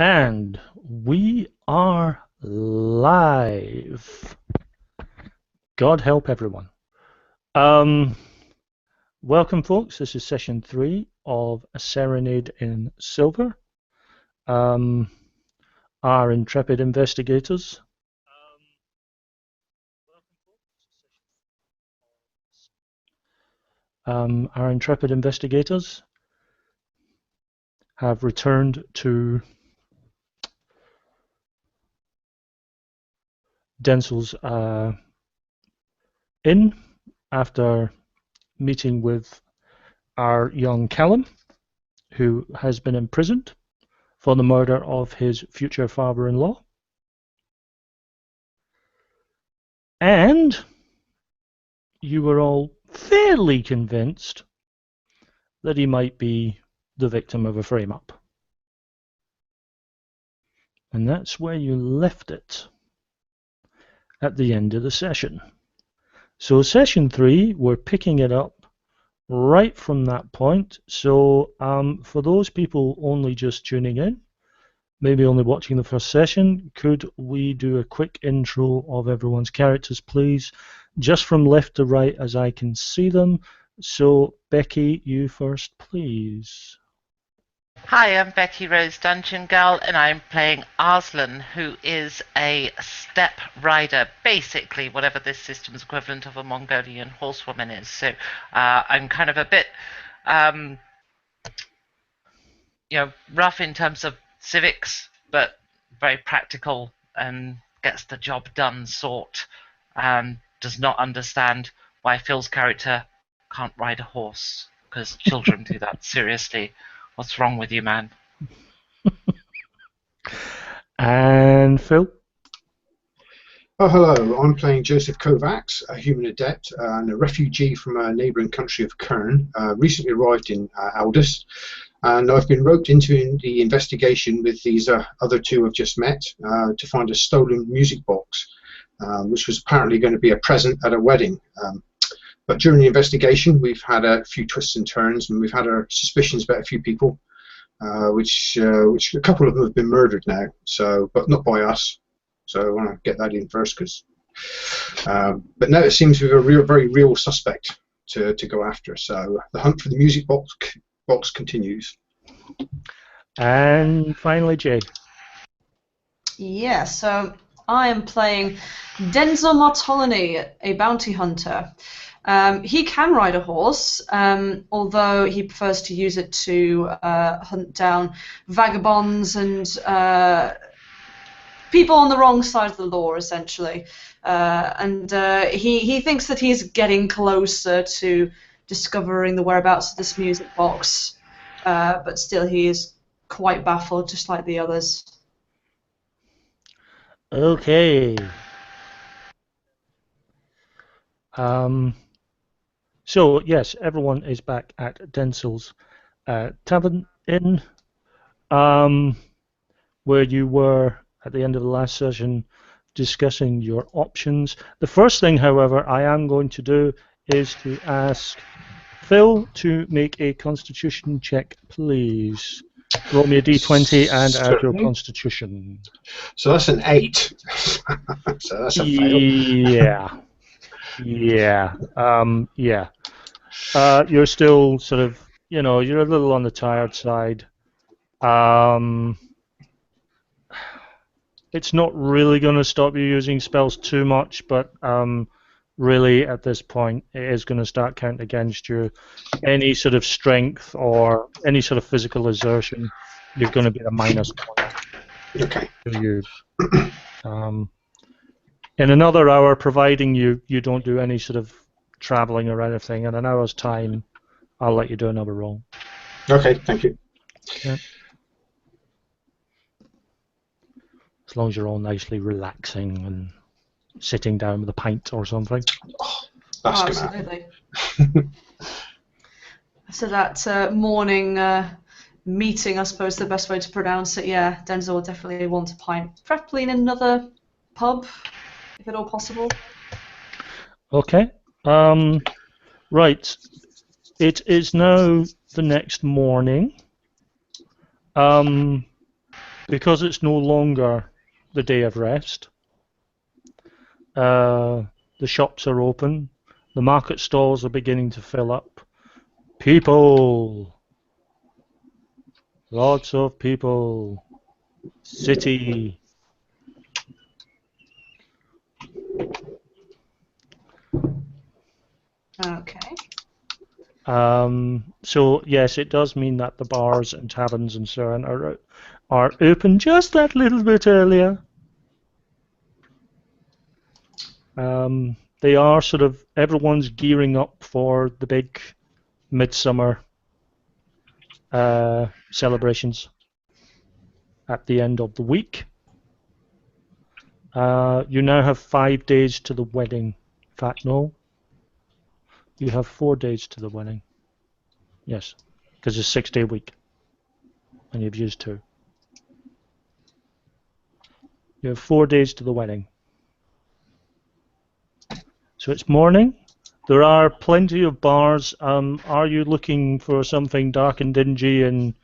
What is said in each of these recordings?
And we are live. God help everyone. Welcome, folks. This is session 3 of a Serenade in Silver. Our intrepid investigators. Our intrepid investigators have returned to Densel's inn after meeting with our young Callum, who has been imprisoned for the murder of his future father-in-law. And you were all fairly convinced that he might be the victim of a frame-up. And that's where you left it at the end of the session. So session 3, we're picking it up right from that point. So for those people only just tuning in, maybe only watching the first session, could we do a quick intro of everyone's characters, please? Just from left to right as I can see them. So, Becky, you first, please. Hi, I'm Becky Rose Dungeon Girl, and I'm playing Arslan, who is a steppe rider, basically whatever this system's equivalent of a Mongolian horsewoman is. So I'm kind of a bit, rough in terms of civics, but very practical and gets the job done sort. Does not understand why Phil's character can't ride a horse, because children do that. Seriously. What's wrong with you, man? And Phil? Oh, hello. I'm playing Joseph Kovacs, a human adept and a refugee from a neighbouring country of Kern, recently arrived in Aldous. And I've been roped into the investigation with these other two I've just met to find a stolen music box, which was apparently going to be a present at a wedding. But during the investigation, we've had a few twists and turns, and we've had our suspicions about a few people, which a couple of them have been murdered now. So, but not by us. So I want to get that in first, but now it seems we've a very real suspect to go after. So the hunt for the music box continues. And finally, Jay. Yeah, so I am playing Denzel Martolini, a bounty hunter. He can ride a horse, although he prefers to use it to hunt down vagabonds and people on the wrong side of the law, essentially. He thinks that he's getting closer to discovering the whereabouts of this music box, but still he is quite baffled, just like the others. Okay. So, yes, everyone is back at Densel's Tavern Inn, where you were at the end of the last session discussing your options. The first thing, however, I am going to do is to ask Phil to make a constitution check, please. Roll me a d20 and add your constitution. So that's an 8. So that's a fail. Yeah. Yeah. You're still sort of, you're a little on the tired side. It's not really going to stop you using spells too much, but really at this point it is going to start counting against you. Any sort of strength or any sort of physical exertion, you're going to be a -1. Okay. To you. In another hour, providing you don't do any sort of traveling or anything, in an hour's time, I'll let you do another roll. Okay, thank you. Okay. As long as you're all nicely relaxing and sitting down with a pint or something. Oh, that's absolutely. So that morning meeting, I suppose the best way to pronounce it, yeah, Denzel will definitely want a pint, preferably in another pub, if at all possible. Okay. Right. It is now the next morning. because it's no longer the day of rest, the shops are open, the market stalls are beginning to fill up. People! Lots of people. City. Okay. So yes, it does mean that the bars and taverns and so on are open just that little bit earlier. They are sort of, everyone's gearing up for the big midsummer celebrations at the end of the week. You now have 5 days to the wedding. In fact, no. You have 4 days to the wedding. Yes, because it's a 6-day week, and you've used 2. You have 4 days to the wedding. So it's morning. There are plenty of bars. Are you looking for something dark and dingy and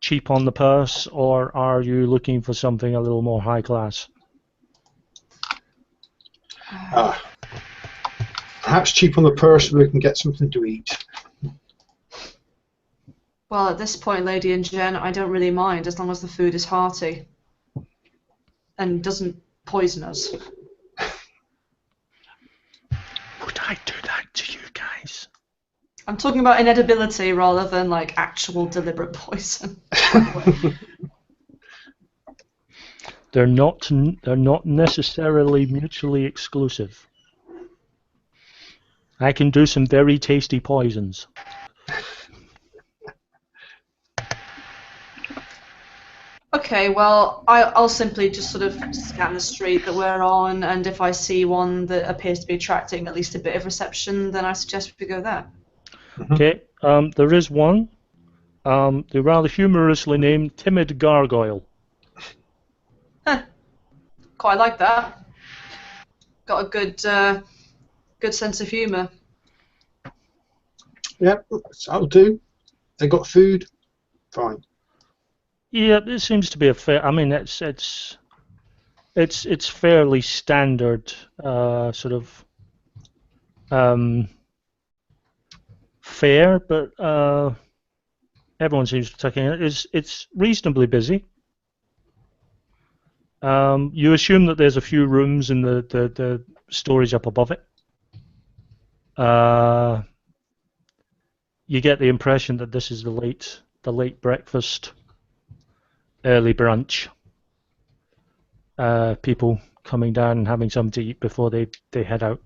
cheap on the purse, or are you looking for something a little more high class? Perhaps cheap on the purse so we can get something to eat. Well, at this point, Lady and Jen, I don't really mind as long as the food is hearty and doesn't poison us. Would I do that to you guys? I'm talking about inedibility rather than like actual deliberate poison. They're not necessarily mutually exclusive. I can do some very tasty poisons. Okay, well, I'll simply just sort of scan the street that we're on, and if I see one that appears to be attracting at least a bit of reception, then I suggest we go there. Okay, there is one. They're rather humorously named Timid Gargoyle. Huh. Quite like that. Got a good sense of humour. Yep, that'll do. They got food, fine. Yeah, it seems to be a fair. I mean, it's fairly standard sort of fare, but everyone seems to be taking it. It's reasonably busy. You assume that there's a few rooms in the stories up above it. You get the impression that this is the late breakfast, early brunch. People coming down and having something to eat before they head out.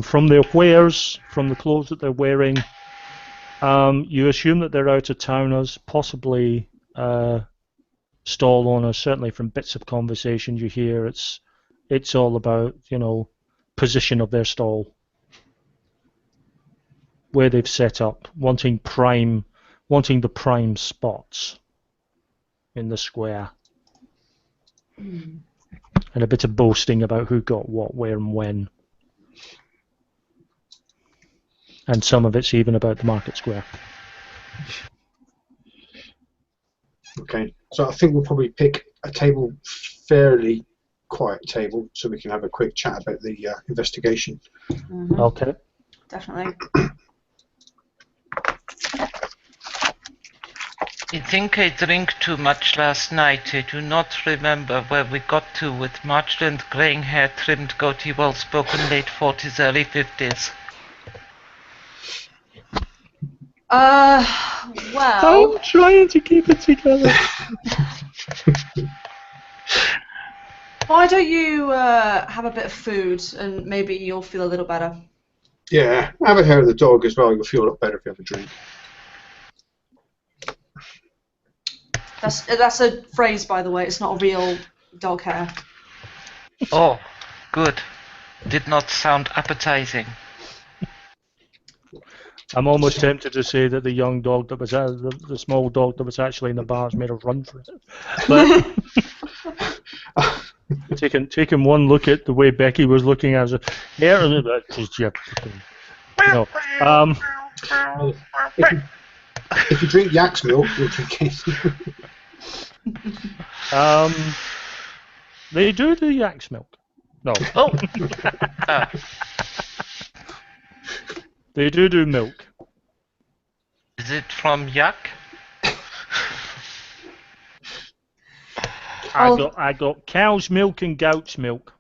From their wares, from the clothes that they're wearing, you assume that they're out of towners, possibly stall owners. Certainly from bits of conversation you hear, it's all about, position of their stall, where they've set up, wanting the prime spots in the square, and a bit of boasting about who got what, where, and when. And some of it's even about the market square. Okay, so I think we'll probably pick a table, fairly quiet table, so we can have a quick chat about the investigation. Mm-hmm. Okay. Definitely. I think I drank too much last night. I do not remember where we got to with Marchland, greying hair, trimmed goatee, well-spoken, late 40s, early 50s. Well... I'm trying to keep it together. Why don't you have a bit of food and maybe you'll feel a little better? Yeah, have a hair of the dog as well. You'll feel a lot better if you have a drink. That's a phrase, by the way. It's not a real dog hair. Oh, good. Did not sound appetizing. I'm almost tempted to say that the young dog that was the small dog that was actually in the bar has made a run for it. But taking one look at the way Becky was looking at it, If you drink yak's milk, you'll drink it. They do yak's milk. No, Oh! they do milk. Is it from yak? I got cow's milk and goat's milk.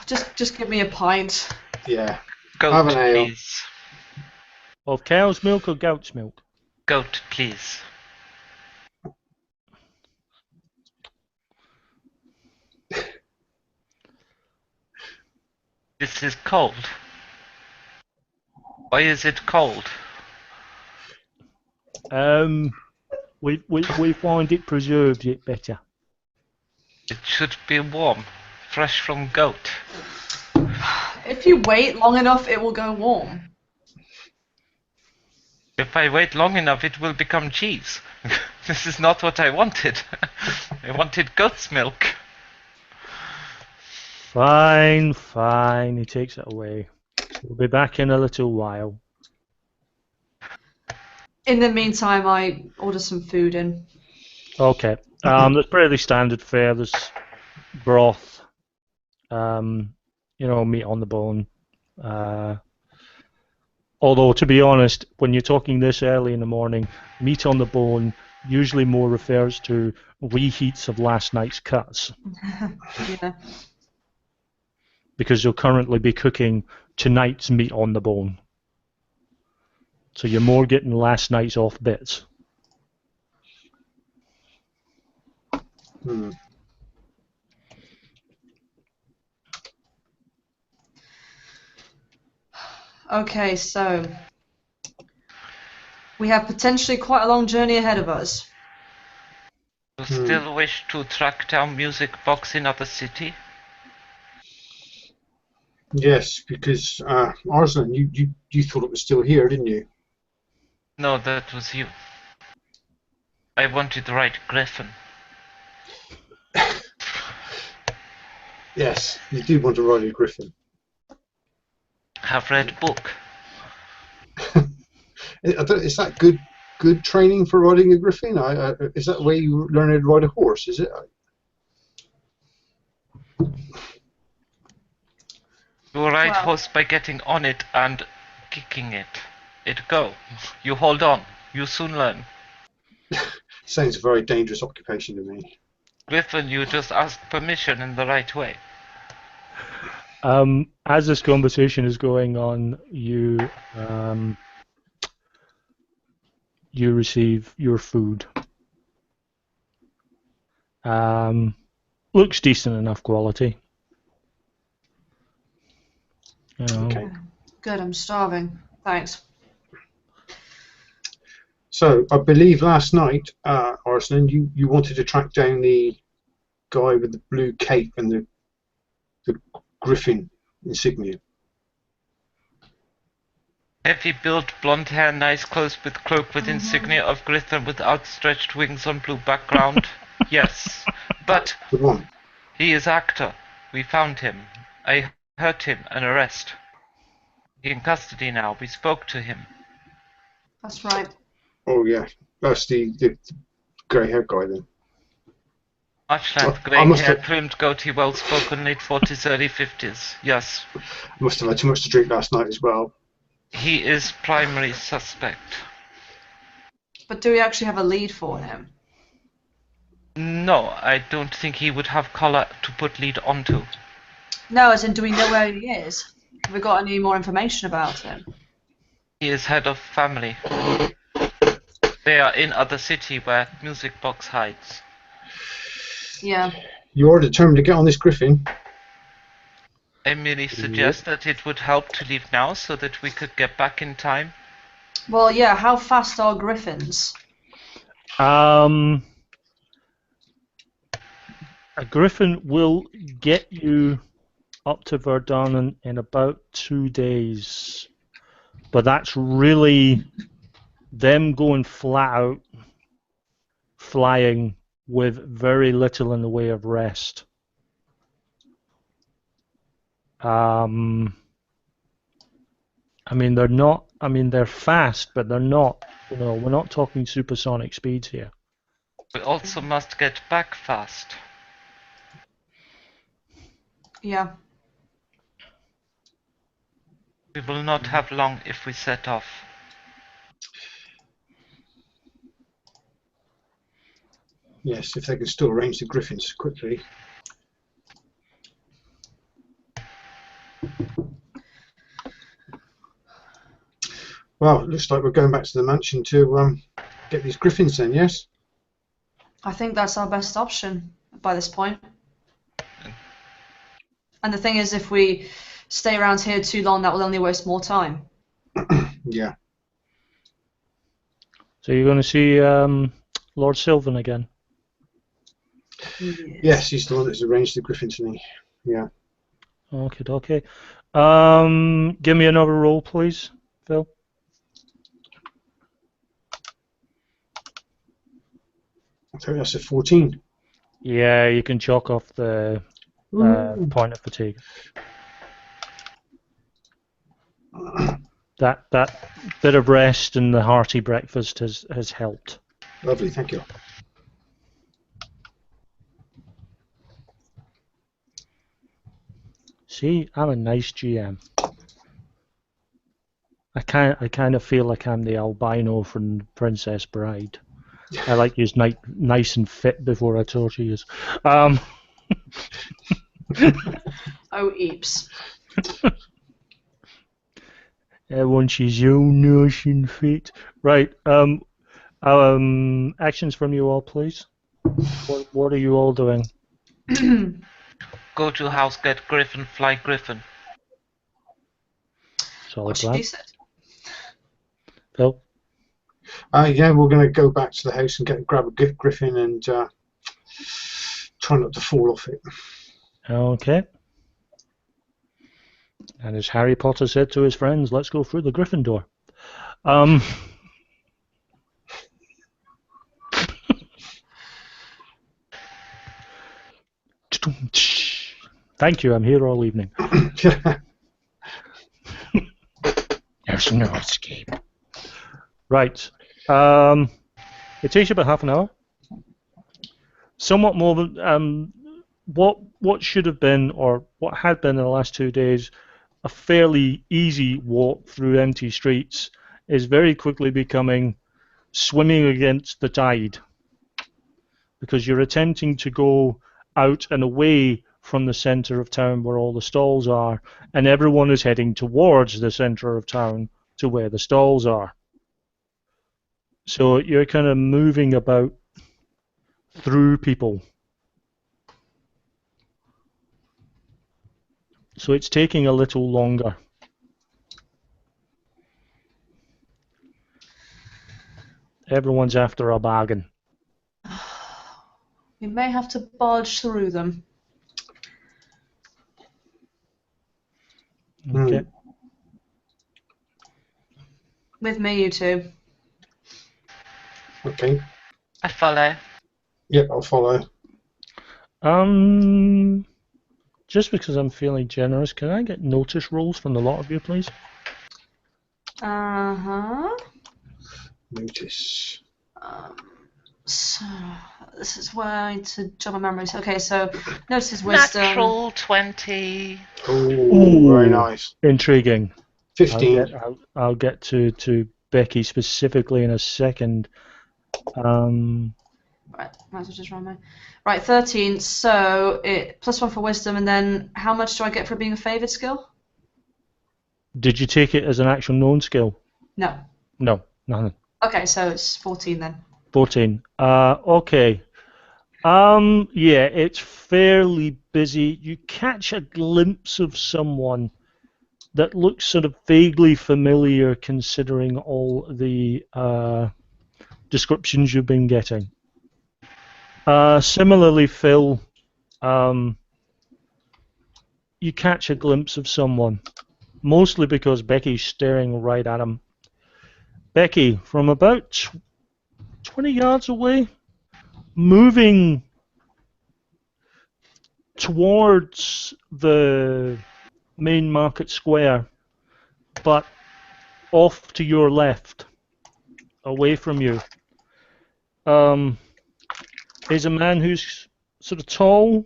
Just give me a pint. Yeah. Goat, Have an ale. please. Of cow's milk or goat's milk? Goat, please. This is cold. Why is it cold? We find it preserves it better. It should be warm, fresh from goat. If you wait long enough, it will go warm. If I wait long enough, it will become cheese. This is not what I wanted. I wanted goat's milk. Fine. He takes it away. We'll be back in a little while. In the meantime, I order some food in. Okay. There's pretty standard fare. There's broth. Meat on the bone. Although, to be honest, when you're talking this early in the morning, meat on the bone usually more refers to reheats of last night's cuts. Yeah. Because you'll currently be cooking tonight's meat on the bone. So you're more getting last night's off bits. Okay, so we have potentially quite a long journey ahead of us. You still wish to track down Music Box in other city? Yes, because Arslan, you thought it was still here, didn't you? No, that was you. I wanted the right Griffin. Yes, you do want to ride a griffin. Have read book. Is that good training for riding a griffin? Is that the way you learn how to ride a horse? Is it? You ride horse by getting on it and kicking it. It go. You hold on. You soon learn. Sounds a very dangerous occupation to me. Griffin, you just ask permission in the right way. As this conversation is going on, you receive your food. Looks decent enough quality. Okay. Good, I'm starving. Thanks. So I believe last night, Arslan, you wanted to track down the guy with the blue cape and the griffin insignia. Heavy built, blonde hair, nice clothes with cloak with insignia of Griffin with outstretched wings on blue background. Yes, but Good one. he is actor. We found him. I hurt him. An arrest. He in custody now. We spoke to him. That's right. Oh yeah, that's the grey-haired guy then. Much like I grey must hair, have- trimmed goatee, well spoken, late 40s, early 50s. Yes. Must have had too much to drink last night as well. He is primary suspect. But do we actually have a lead for him? No, I don't think he would have collar to put lead onto. No, as in, do we know where he is? Have we got any more information about him? He is head of family. They are in other city where Music Box hides. Yeah. You are determined to get on this griffin. I merely suggest that it would help to leave now so that we could get back in time. Well, yeah, how fast are griffins? A griffin will get you up to Verdun in about 2 days. But that's really them going flat out, flying with very little in the way of rest. I mean, they're not I mean, they're fast, but they're not. We're not talking supersonic speeds here. We also must get back fast. Yeah. We will not have long if we set off. Yes, if they can still arrange the griffins quickly. Well, it looks like we're going back to the mansion to get these griffins then, yes? I think that's our best option by this point. And the thing is, if we stay around here too long, that will only waste more time. Yeah. So you're going to see Lord Sylvan again? Yes, he's the one that's arranged the griffin to me. Yeah. Okay. Give me another roll, please, Phil. I think that's a 14. Yeah, you can chalk off the point of fatigue. That bit of rest and the hearty breakfast has helped. Lovely, thank you. See, I'm a nice GM. I kind of feel like I'm the albino from Princess Bride. I like you nice and fit before I torture you. Oh, eeps. When she's so nice and fit. Right. Actions from you all, please. What are you all doing? Go to house, get griffin, fly griffin. Solid What plan. she said. Phil? Yeah, we're going to go back to the house and grab a griffin and try not to fall off it. Okay. And as Harry Potter said to his friends, let's go through the griffin door. Thank you, I'm here all evening. There's no escape. Right. It takes you about half an hour. Somewhat more than what should have been, or what had been in the last 2 days, a fairly easy walk through empty streets is very quickly becoming swimming against the tide, because you're attempting to go out and away from the center of town where all the stalls are, and everyone is heading towards the center of town to where the stalls are. So you're kind of moving about through people. So it's taking a little longer. Everyone's after a bargain. We may have to barge through them. Okay. With me, you two. Okay. I follow. Yep, I'll follow. Just because I'm feeling generous, can I get notice rolls from the lot of you, please? Uh-huh. Notice. So, this is where I need to jog my memories. Okay, so notice is wisdom. Natural 20. Oh, very nice. Intriguing. 15. I'll get to Becky specifically in a second. Right, might as well just run my... Right, 13, so it +1 for wisdom, and then how much do I get for being a favoured skill? Did you take it as an actual known skill? No. No, nothing. Okay, so it's 14 then. 14. Okay. Yeah, it's fairly busy. You catch a glimpse of someone that looks sort of vaguely familiar considering all the descriptions you've been getting. Similarly, Phil, you catch a glimpse of someone, mostly because Becky's staring right at him. Becky, from about 20 yards away, moving towards the main market square, but off to your left, away from you, is a man who's sort of tall,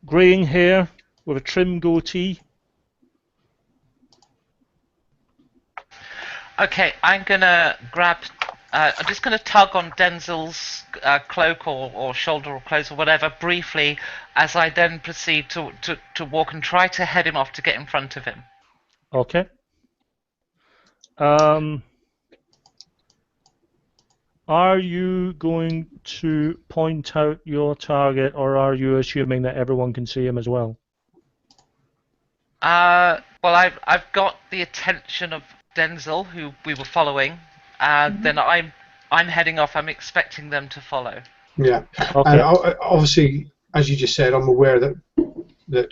greying hair, with a trim goatee. Okay, I'm gonna grab. I'm just gonna tug on Denzel's cloak or shoulder or clothes or whatever briefly, as I then proceed to walk and try to head him off to get in front of him. Okay. Are you going to point out your target, or are you assuming that everyone can see him as well? Well, I've got the attention of Denzel, who we were following, and then I'm heading off. I'm expecting them to follow. Yeah, Okay. and obviously, as you just said, I'm aware that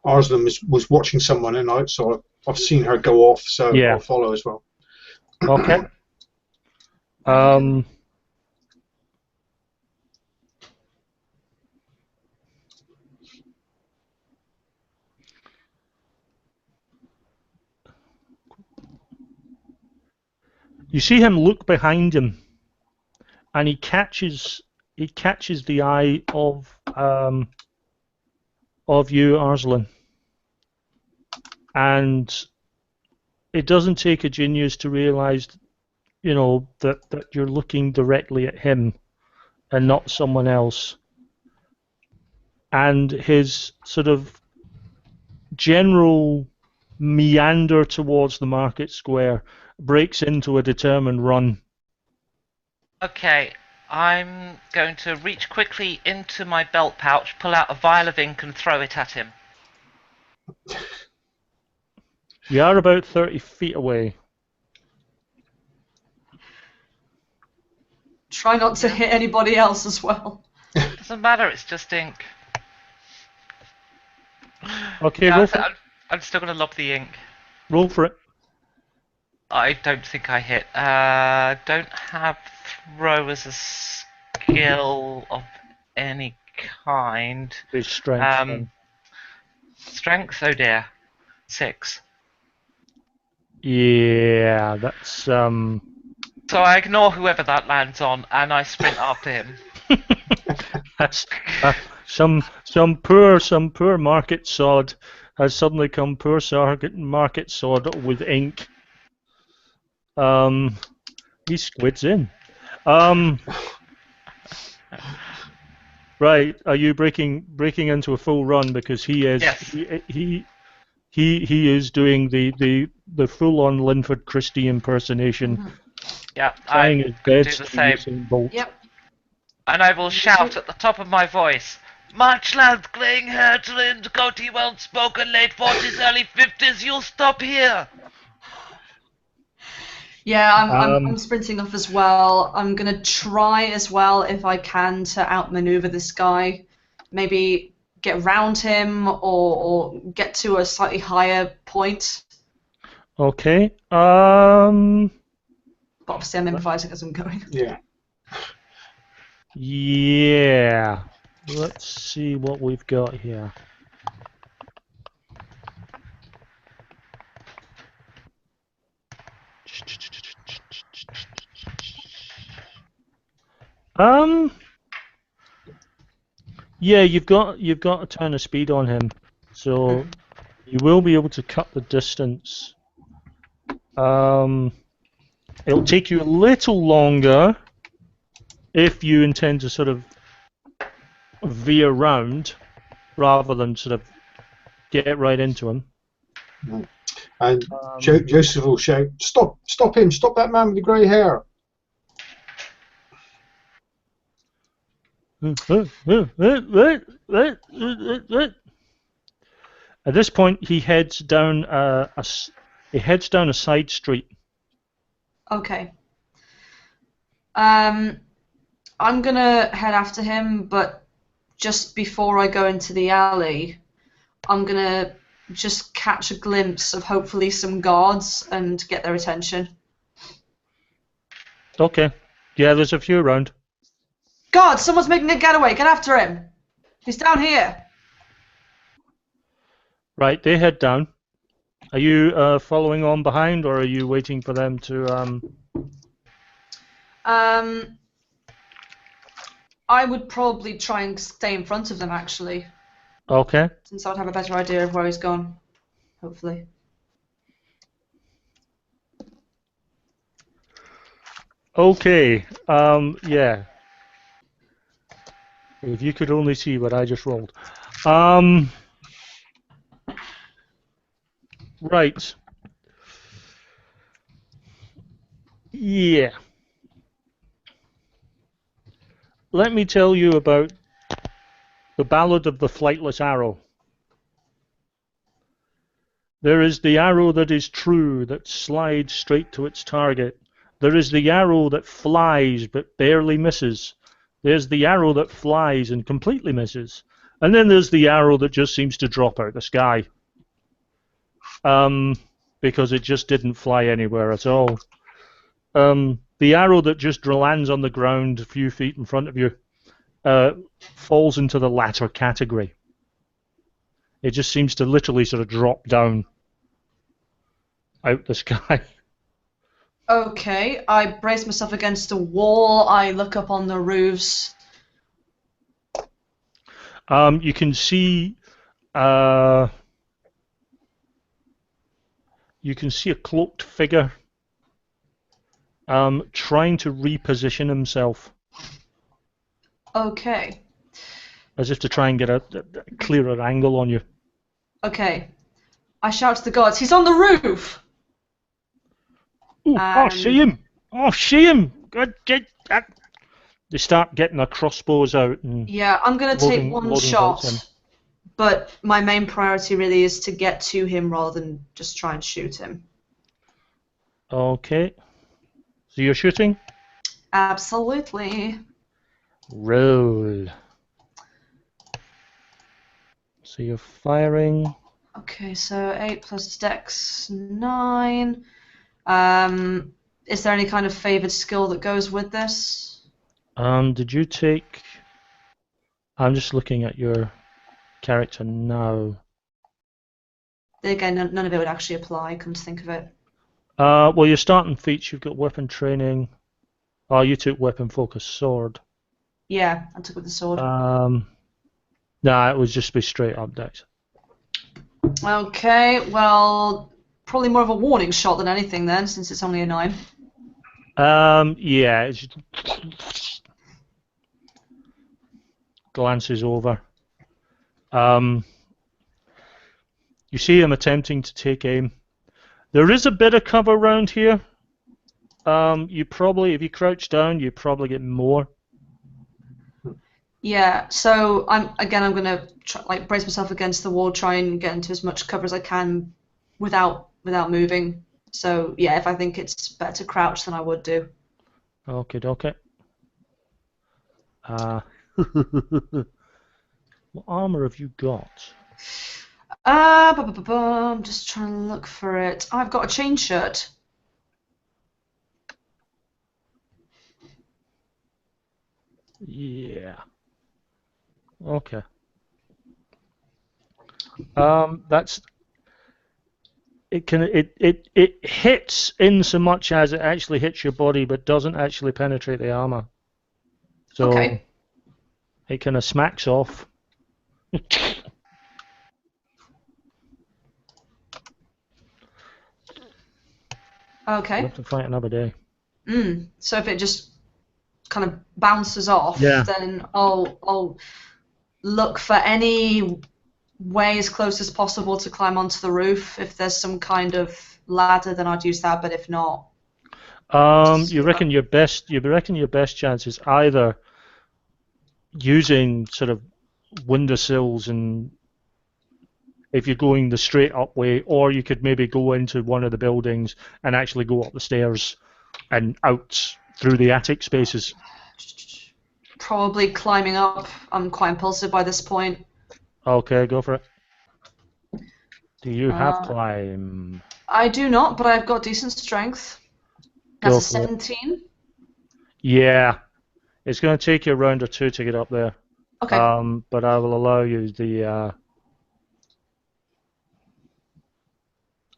Arslan was watching someone, and I've seen her go off, so Yeah. I'll follow as well. Okay. You see him look behind him, and he catches the eye of you, Arslan. And it doesn't take a genius to realize, that you're looking directly at him and not someone else. And his sort of general meander towards the market square breaks into a determined run. Okay, I'm going to reach quickly into my belt pouch, pull out a vial of ink, and throw it at him. You are about 30 feet away. Try not to hit anybody else as well. Doesn't matter, it's just ink. Okay, Yeah, roll for it. I'm still going to lob the ink. Roll for it. I don't think I hit. Don't have throw as a skill of any kind. His strength. then. Strength? Oh dear. 6. Yeah, that's So I ignore whoever that lands on, and I sprint after him. that's some poor market sod has suddenly come poor market sod with ink. He squids in. Right, are you breaking into a full run, because he is? Yes. He is doing the full-on Linford Christie impersonation. Yeah, Trying I his do best the to same. Usain Bolt. Yep. And I will shout at the top of my voice, Marchland, greying hair, trimmed, goatee, well-spoken, late 40s, early 50s, you'll stop here! Yeah, I'm sprinting off as well. I'm gonna try as well, if I can, to outmaneuver this guy. Maybe get round him or get to a slightly higher point. Okay. But obviously I'm improvising as I'm going. Yeah. Yeah. Let's see what we've got here. Yeah, you've got a ton of speed on him, so you will be able to cut the distance. It'll take you a little longer if you intend to sort of veer round rather than sort of get right into him. And Joseph will shout, "Stop him! Stop that man with the grey hair!" At this point, he heads down a side street. Okay. I'm gonna head after him, but just before I go into the alley, I'm gonna just catch a glimpse of hopefully some guards and get their attention. Okay. Yeah, there's a few around. Guards! Someone's making a getaway! Get after him! He's down here! Right, they head down. Are you following on behind, or are you waiting for them to? I would probably try and stay in front of them, actually, Okay. since I'd have a better idea of where he's gone, hopefully. Okay. Yeah. If you could only see what I just rolled. Right. Yeah. Let me tell you about the Ballad of the Flightless Arrow. There is the arrow that is true, that slides straight to its target. There is the arrow that flies but barely misses. There's the arrow that flies and completely misses. And then there's the arrow that just seems to drop out of the sky. Because it just didn't fly anywhere at all. The arrow that just lands on the ground a few feet in front of you falls into the latter category. It just seems to literally sort of drop down out the sky. Okay, I brace myself against a wall. I look up on the roofs. You can see a cloaked figure trying to reposition himself, Okay. as if to try and get a clearer angle on you. Okay. I shout to the guards, he's on the roof! Ooh, oh, see him! Oh, see him! Good, get that. They start getting their crossbows out. And yeah, I'm going to take one loading bolts in. shot, but my main priority really is to get to him rather than just try and shoot him. Okay. So you're shooting? Absolutely. Roll. So you're firing. Okay, so 8 plus dex 9. Is there any kind of favored skill that goes with this? Did you take... I'm just looking at your character now. Again, none of it would actually apply, come to think of it. Well, your starting feats, you've got weapon training. Oh, you took weapon focus sword. Yeah, I took with the sword. Nah, it would just be straight up dex. Okay, well, probably more of a warning shot than anything then, since it's only a 9. Yeah, it glances over. You see him attempting to take aim. There is a bit of cover around here. You probably, if you crouch down, you probably get more. Yeah, so I'm going to brace myself against the wall, try and get into as much cover as I can without moving. So yeah, if I think it's better to crouch, then I would do. Okay, okay. What armor have you got? I'm just trying to look for it. I've got a chain shirt. Yeah. Okay. That's it hits in so much as it actually hits your body, but doesn't actually penetrate the armor. So Okay. it kind of smacks off. Okay. We'll have to fight another day. So if it just kind of bounces off, Yeah. then I'll look for any way as close as possible to climb onto the roof. If there's some kind of ladder, then I'd use that. But if not, You reckon your best chance is either using sort of windowsills, and if you're going the straight up way, or you could maybe go into one of the buildings and actually go up the stairs and out through the attic spaces. probably climbing up. I'm quite impulsive by this point. Okay, go for it. Do you have climb? I do not, but I've got decent strength. That's a 17. Yeah, it's going to take you a round or two to get up there. Okay. But I will allow you the.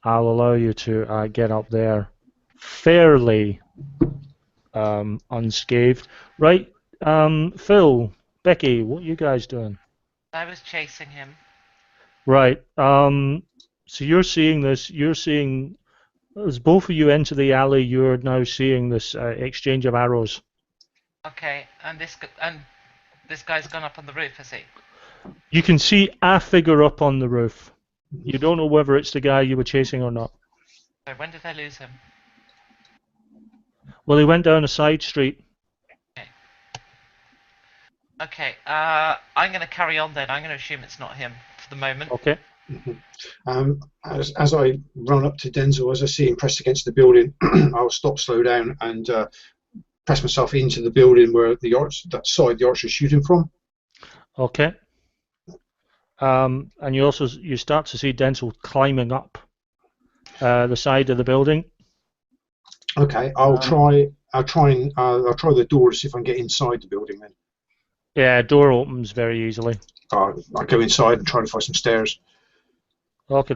I'll allow you to get up there fairly unscathed. Right, Phil, Becky, what are you guys doing? I was chasing him. Right, so you're seeing this, as both of you enter the alley, you're now seeing this exchange of arrows. Okay, and this guy's gone up on the roof, has he? You can see a figure up on the roof. You don't know whether it's the guy you were chasing or not. So when did I lose him? Well, he went down a side street. Okay, I'm going to carry on then. I'm going to assume it's not him for the moment. Okay. As I run up to Denzel, as I see him pressed against the building, I'll stop, slow down, and press myself into the building where that side the archer's shooting from. Okay. And you start to see Denzel climbing up the side of the building. Okay, I'll try the door to see if I can get inside the building then. Yeah, door opens very easily. I'll go inside and try to find some stairs. Okay.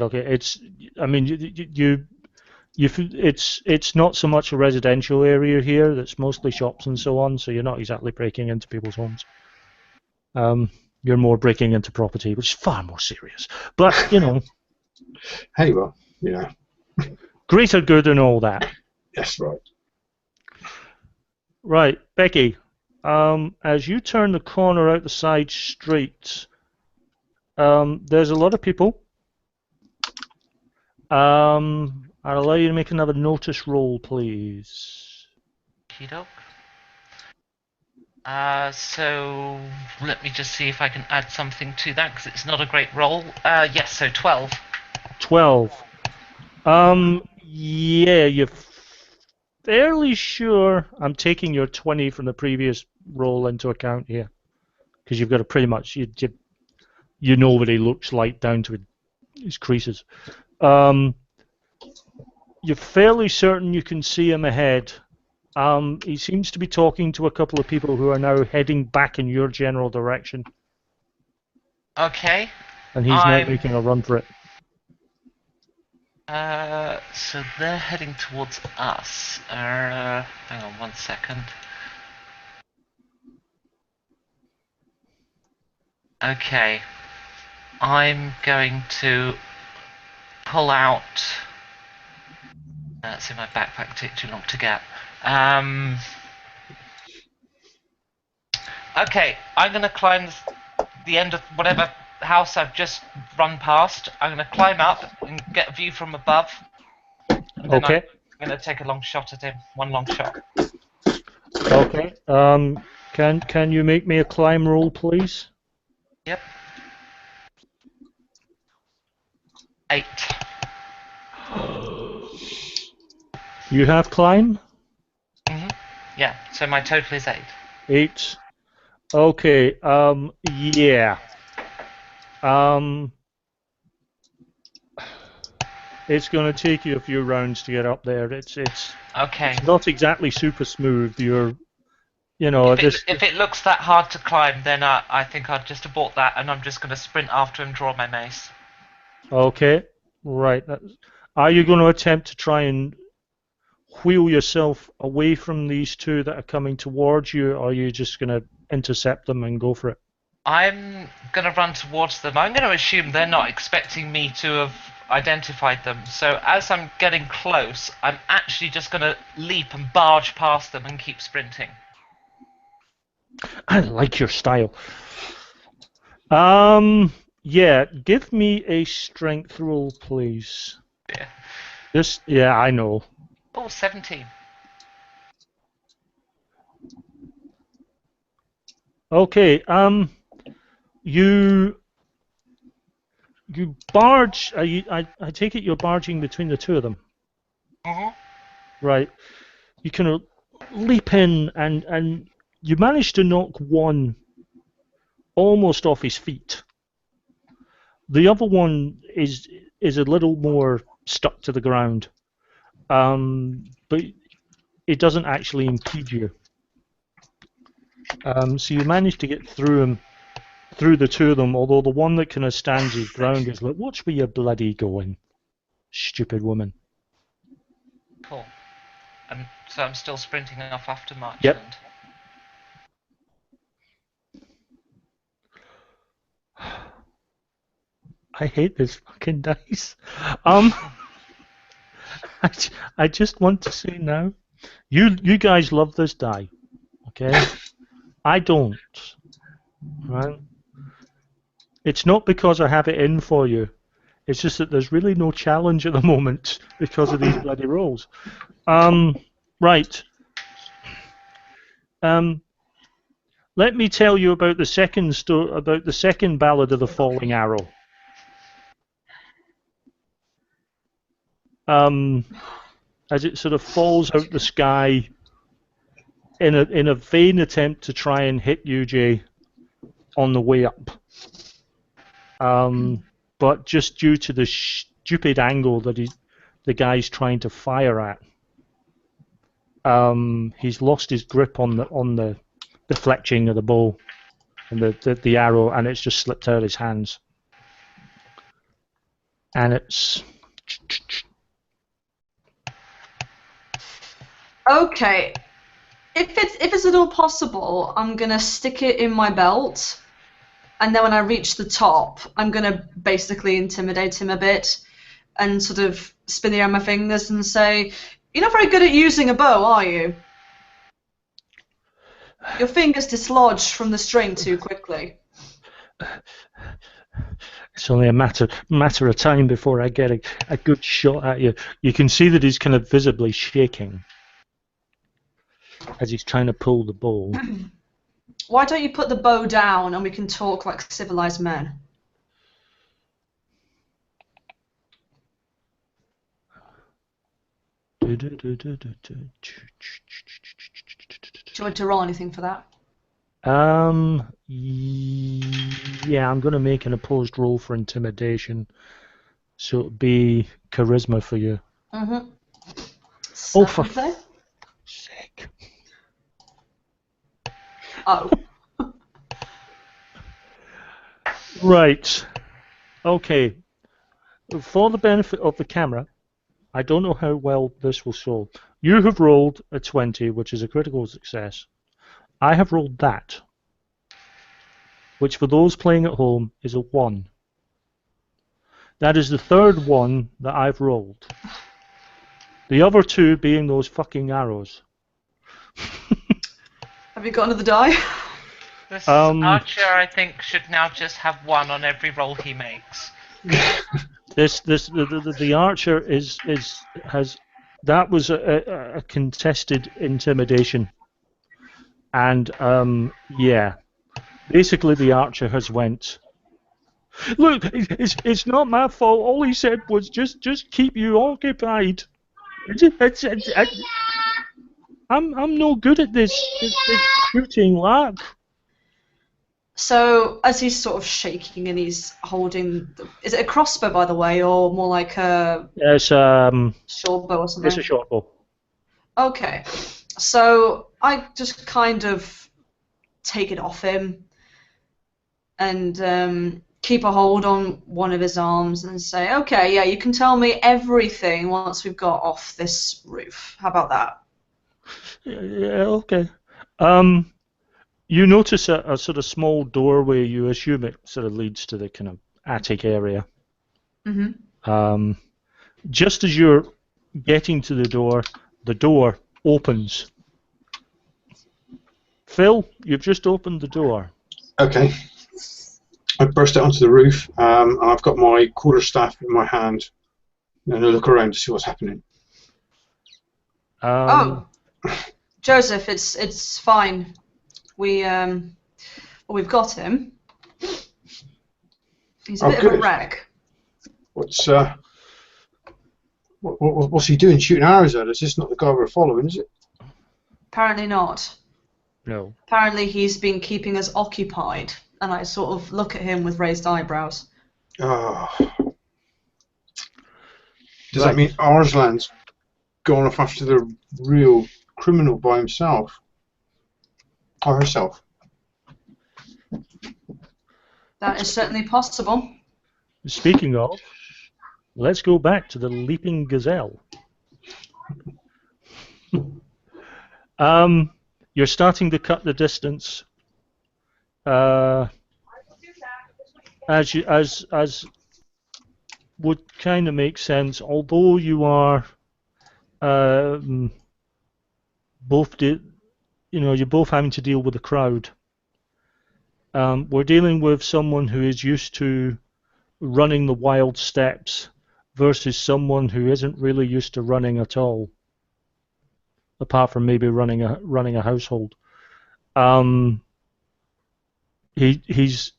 It's not so much a residential area here. That's mostly shops and so on. So you're not exactly breaking into people's homes. You're more breaking into property, which is far more serious. But Hey, well, greater good and all that. Yes, right. Right, Becky. As you turn the corner out the side street, there's a lot of people. I'll allow you to make another notice roll, please. Okey-doke. So let me just see if I can add something to that, because it's not a great roll. Yes, so 12. 12. Yeah, you're fairly sure. I'm taking your 20 from the previous roll into account here, because you've got to pretty much you know what he looks like down to his creases. You're fairly certain you can see him ahead. He seems to be talking to a couple of people who are now heading back in your general direction. Okay. And he's now making a run for it. So they're heading towards us. Hang on 1 second. Okay. I'm going to pull out. That's in my backpack. It took too long to get. Okay, I'm going to climb the end of whatever house I've just run past. I'm going to climb up and get a view from above. And then Okay. I'm going to take a long shot at him. One long shot. Okay. Can you make me a climb roll, please? Yep. 8. You have climb? Yeah, so my total is 8. 8. Okay, yeah. It's going to take you a few rounds to get up there. It's Okay. not exactly super smooth. If it looks that hard to climb, then I think I'll just abort that, and I'm just going to sprint after him, draw my mace. Okay, right. Are you going to attempt to try and wheel yourself away from these two that are coming towards you, or are you just going to intercept them and go for it? I'm going to run towards them. I'm going to assume they're not expecting me to have identified them. So as I'm getting close, I'm actually just going to leap and barge past them and keep sprinting. I like your style. Yeah, give me a strength roll, please. Yeah. I know. Oh, 17. Okay, you barge. I take it you're barging between the two of them. Right. You kind of leap in and you manage to knock one almost off his feet. The other one is a little more stuck to the ground, but it doesn't actually impede you. So you manage to get through the two of them, although the one that kind of stands his ground is like, watch where you're bloody going. stupid woman. Cool. So I'm still sprinting off after Marchland. Yep. I hate this fucking dice. I just want to say now, you guys love this die, okay? I don't. Right? It's not because I have it in for you. It's just that there's really no challenge at the moment because of these bloody rolls. Right. Let me tell you about the second ballad of the falling arrow. As it sort of falls out the sky in a vain attempt to try and hit you, Jay, on the way up. But just due to the stupid angle that the guy's trying to fire at, he's lost his grip on the fletching of the bow and the arrow, and it's just slipped out of his hands. And it's... Okay. If it's at all possible, I'm gonna stick it in my belt, and then when I reach the top, I'm gonna basically intimidate him a bit, and sort of spin around my fingers and say, "You're not very good at using a bow, are you? Your fingers dislodge from the string too quickly." It's only a matter of time before I get a good shot at you. You can see that he's kind of visibly shaking as he's trying to pull the bow. Why don't you put the bow down and we can talk like civilized men? Do you want to roll anything for that? Yeah, I'm going to make an opposed roll for intimidation, so it'll be charisma for you. Mm-hmm. Oh, for fuck's sake. Oh. Right. Okay. For the benefit of the camera, I don't know how well this will show. You have rolled a 20, which is a critical success. I have rolled that, which for those playing at home is a 1. That is the third one that I've rolled. The other two being those fucking arrows. Have you got another die? This archer, I think, should now just have 1 on every roll he makes. The archer has that was a contested intimidation, and yeah, basically the archer has went, look, it's not my fault. All he said was just keep you occupied. I'm no good at this shooting lark. So, as he's sort of shaking and he's holding... Is it a crossbow, by the way, or more like a... It's short bow or something? It's a short bow. Okay. So, I just kind of take it off him and keep a hold on one of his arms and say, okay, yeah, you can tell me everything once we've got off this roof. How about that? Yeah, okay. You notice a sort of small doorway. You assume it sort of leads to the kind of attic area. Mm-hmm. Just as you're getting to the door opens. Phil, you've just opened the door. Okay. I burst out onto the roof, and I've got my quarterstaff in my hand, and I look around to see what's happening. Oh, Joseph, it's fine. We've got him. He's a bit of a wreck. What's he doing? Shooting arrows at us? This is not the guy we're following, is it? Apparently not. No. Apparently he's been keeping us occupied, and I sort of look at him with raised eyebrows. Oh. Does that mean Arslan's gone off after the real criminal by himself? Or herself? That is certainly possible. Speaking of, let's go back to the leaping gazelle. You're starting to cut the distance. As would kind of make sense, although you are both you're both having to deal with a crowd. We're dealing with someone who is used to running the wild steppes versus someone who isn't really used to running at all, apart from maybe running a household. This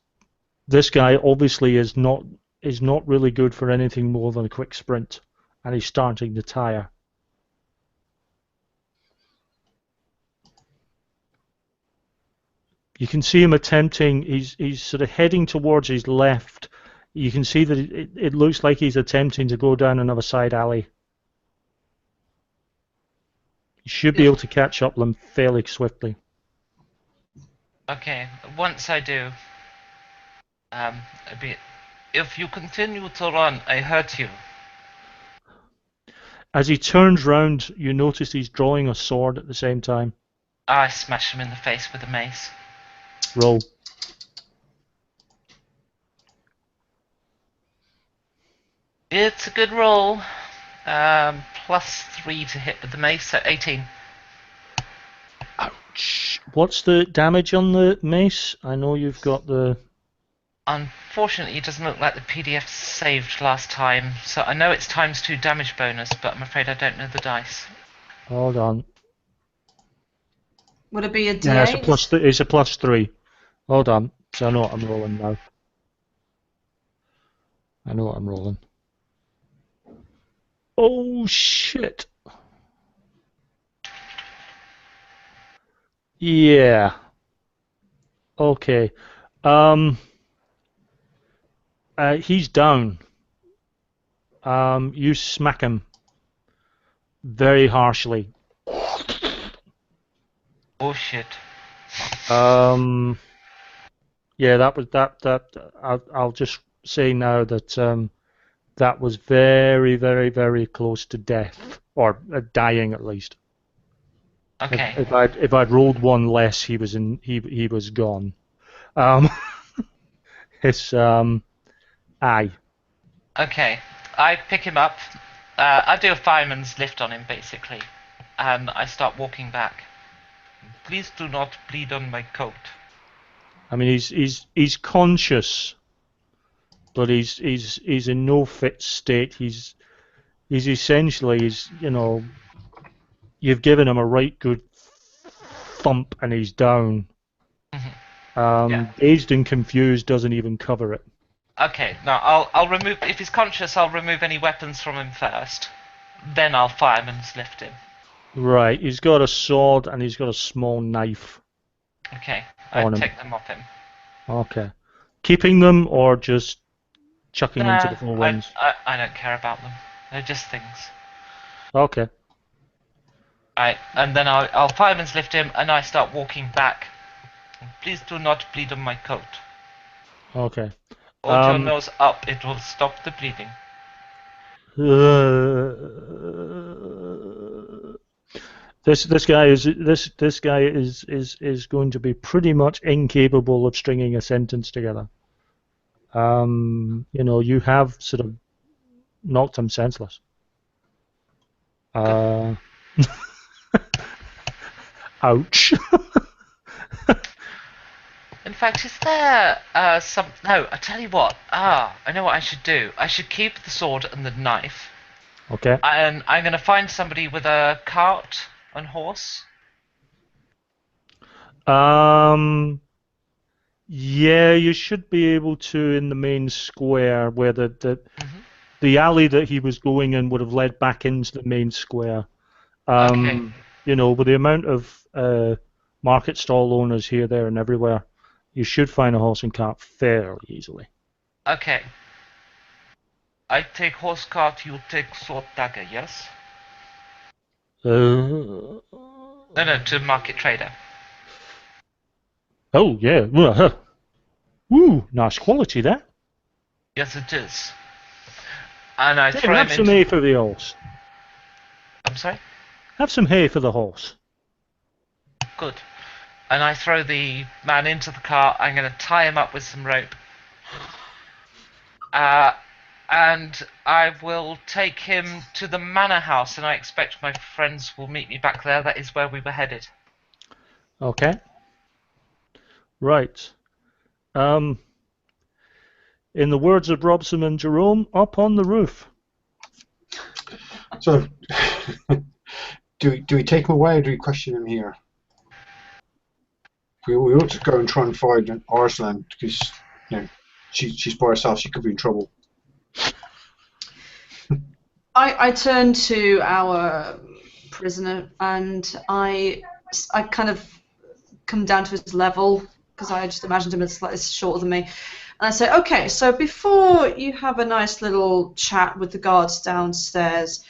guy obviously is not really good for anything more than a quick sprint, and he's starting to tire. You can see him attempting. He's sort of heading towards his left. You can see that it looks like he's attempting to go down another side alley. You should be able to catch up them fairly swiftly. Okay, once I do, if you continue to run, I hurt you. As he turns round, you notice he's drawing a sword at the same time. I smash him in the face with a mace. Roll. It's a good roll. +3 to hit with the mace, so 18. Ouch. What's the damage on the mace? I know you've got the... Unfortunately, it doesn't look like the PDF saved last time, so I know it's ×2 damage bonus, but I'm afraid I don't know the dice. Hold on. Would it be a D8? Yeah, it's a +3. Hold on. So I know what I'm rolling now. I know what I'm rolling. Oh, shit. Yeah. Okay. He's down. You smack him very harshly. Oh shit. Yeah, that was that. I'll just say now that that was very, very, very close to death, or dying at least. Okay. If I'd rolled one less, he was gone. It's aye. Okay, I pick him up. I do a fireman's lift on him basically, and I start walking back. Please do not bleed on my coat. I mean, he's conscious, but he's in no fit state. He's essentially you've given him a right good thump and he's down. Yeah. Dazed and confused doesn't even cover it. Okay, now I'll remove, if he's conscious, I'll remove any weapons from him first. Then I'll fireman's lift him. Right, he's got a sword and he's got a small knife. Okay, I take them off him. Okay. Keeping them or just chucking them to the four winds? I don't care about them. They're just things. Okay. Right, and then I'll fireman's lift him and I start walking back. Please do not bleed on my coat. Okay. Hold your nose up, it will stop the bleeding. This guy is going to be pretty much incapable of stringing a sentence together. You have sort of knocked him senseless. Ouch. In fact, is there some... No, I tell you what. I know what I should do. I should keep the sword and the knife. Okay. And I'm going to find somebody with a cart and horse. Yeah, you should be able to in the main square where the alley that he was going in would have led back into the main square. Okay. With the amount of market stall owners here, there, and everywhere, you should find a horse and cart fairly easily. Okay. I take horse cart, you take sword dagger, yes? No, to market trader. Oh, yeah. Woo, nice quality there. Yes, it is. And I Dave, throw him have some into... hay for the horse. I'm sorry? Have some hay for the horse. Good. And I throw the man into the car. I'm going to tie him up with some rope. And I will take him to the manor house, and I expect my friends will meet me back there. That is where we were headed. Okay. Right. In the words of Robson and Jerome, up on the roof. So, do we take him away or do we question him here? We ought to go and try and find Arslan because she's by herself. She could be in trouble. I turn to our prisoner and I kind of come down to his level because I just imagined him as slightly shorter than me. And I say, okay, so before you have a nice little chat with the guards downstairs,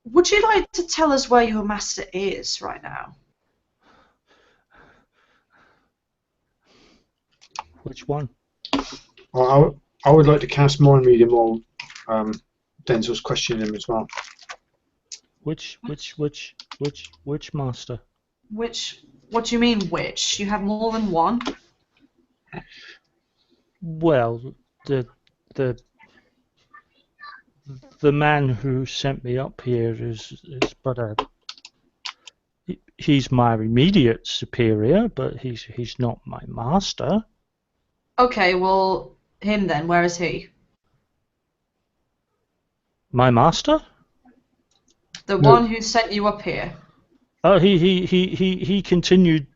would you like to tell us where your master is right now? Which one? I would like to cast mind medium while Denzel's questioning him as well. Which master? Which? What do you mean, which? You have more than one? Well, the man who sent me up here is but he's my immediate superior, but he's not my master. Okay, well, him then. Where is he? My master? The No. one who sent you up here. Oh, he continued.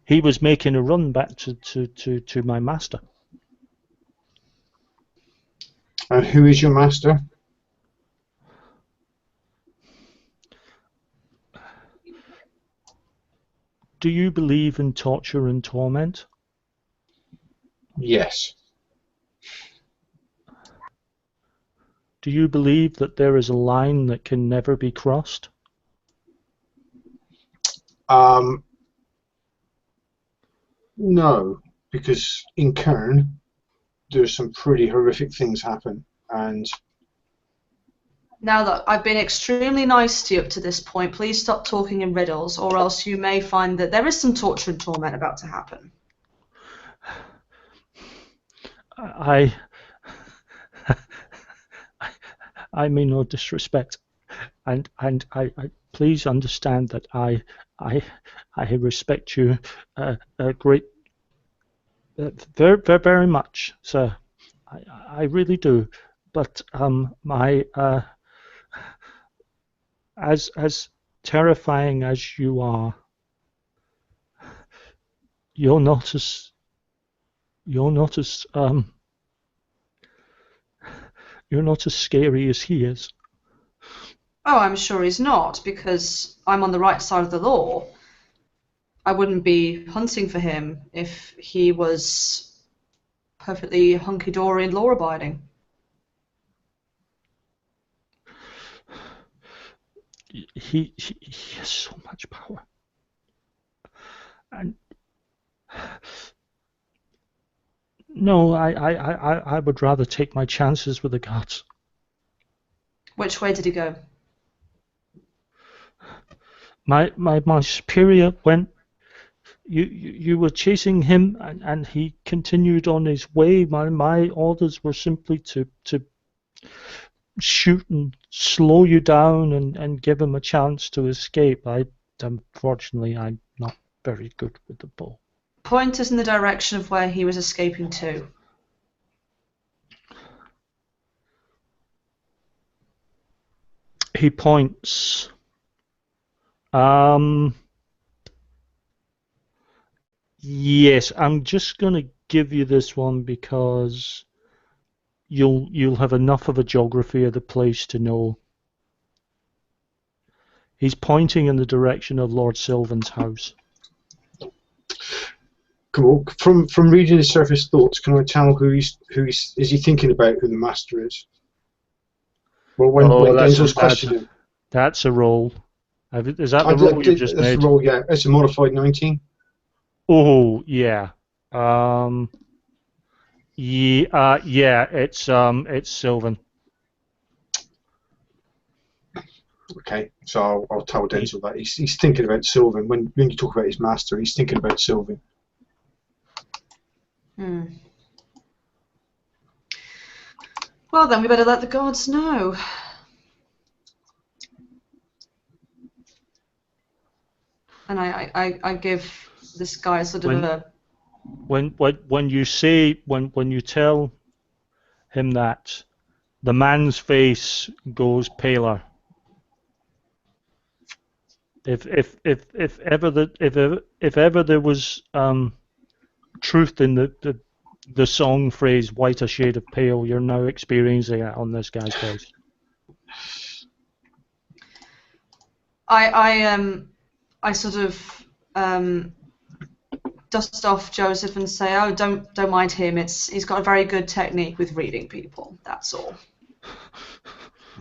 He was making a run back to my master. And who is your master? Do you believe in torture and torment? Yes. Do you believe that there is a line that can never be crossed? No, because in Kern, there's some pretty horrific things happen, and Now that I've been extremely nice to you up to this point, please stop talking in riddles, or else you may find that there is some torture and torment about to happen. I mean no disrespect, and I please understand that I respect you very, very much, sir. I really do. But as terrifying as you are, you're not as scary as he is. Oh, I'm sure he's not, because I'm on the right side of the law. I wouldn't be hunting for him if he was perfectly hunky-dory and law-abiding. He has so much power, and no, I would rather take my chances with the guards. Which way did he go? My superior went. You were chasing him, and he continued on his way. My orders were simply to shoot and slow you down and give him a chance to escape. Unfortunately, I'm not very good with the bow. Point us in the direction of where he was escaping to. He points. Yes, I'm just going to give you this one because you'll have enough of a geography of the place to know. He's pointing in the direction of Lord Sylvan's house. cool. From reading his surface thoughts, can I tell who is he thinking about? Who the master is? Well, when Denzel's questioning him. That's a roll. Is that the roll you just made? That's a roll, yeah. It's a modified 19. Oh, yeah. Yeah, it's Sylvan. Okay, so I'll tell Denzel that he's thinking about Sylvan. When you talk about his master, he's thinking about Sylvan. Well, then we better let the guards know. And I give this guy sort of a... When you tell him that, the man's face goes paler. If ever there was truth in the song phrase "white a shade of pale," you're now experiencing it on this guy's face. I sort of dust off Joseph and say, "Oh, don't mind him. He's got a very good technique with reading people. That's all."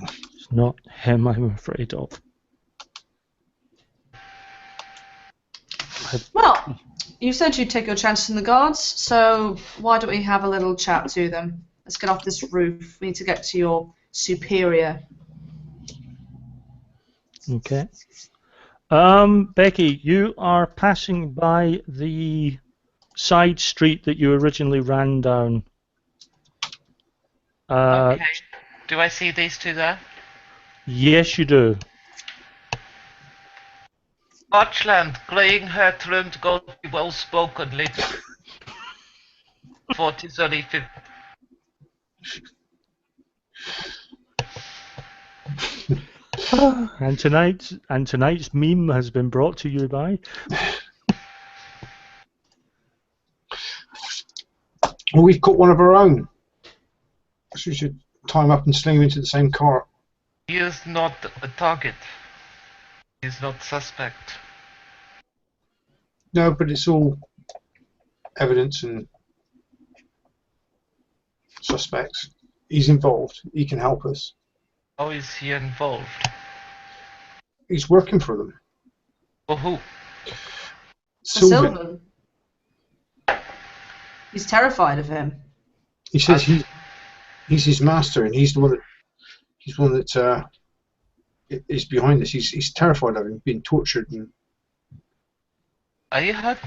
It's not him I'm afraid of. Well, you said you'd take your chance in the guards, so why don't we have a little chat to them? Let's get off this roof. We need to get to your superior. Okay. Becky, you are passing by the side street that you originally ran down. Okay. Do I see these two there? Yes, you do. Marchland, playing her trimmed gold, well spoken, late 40s, early 50s. And tonight's meme has been brought to you by. Well, we've got one of our own. So we should tie him up and sling him into the same car. He is not a target. He is not suspect. No, but it's all evidence and suspects. He's involved. He can help us. How is he involved? He's working for them. For who? Sylvan. He's terrified of him. He says he's his master, and he's the one that is behind this. He's terrified of him being tortured. And I had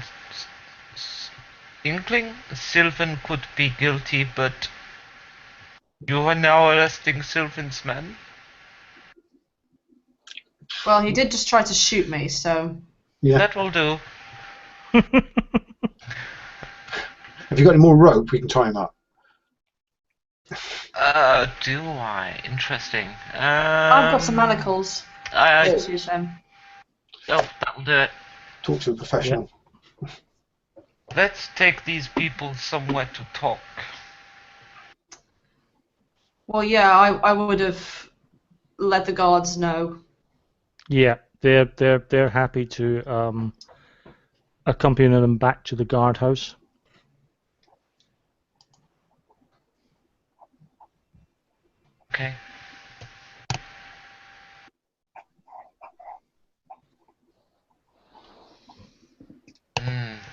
inkling Sylvan could be guilty, but you are now arresting Sylvan's men? Well, he did just try to shoot me, so... yeah. That will do. Have you got any more rope? We can tie him up. Do I? Interesting. I've got some manacles. Let's use them. Oh, that'll do it. Talk to a professional. Yeah. Let's take these people somewhere to talk. Well, yeah, I would have let the guards know. Yeah, they're happy to accompany them back to the guardhouse. Okay.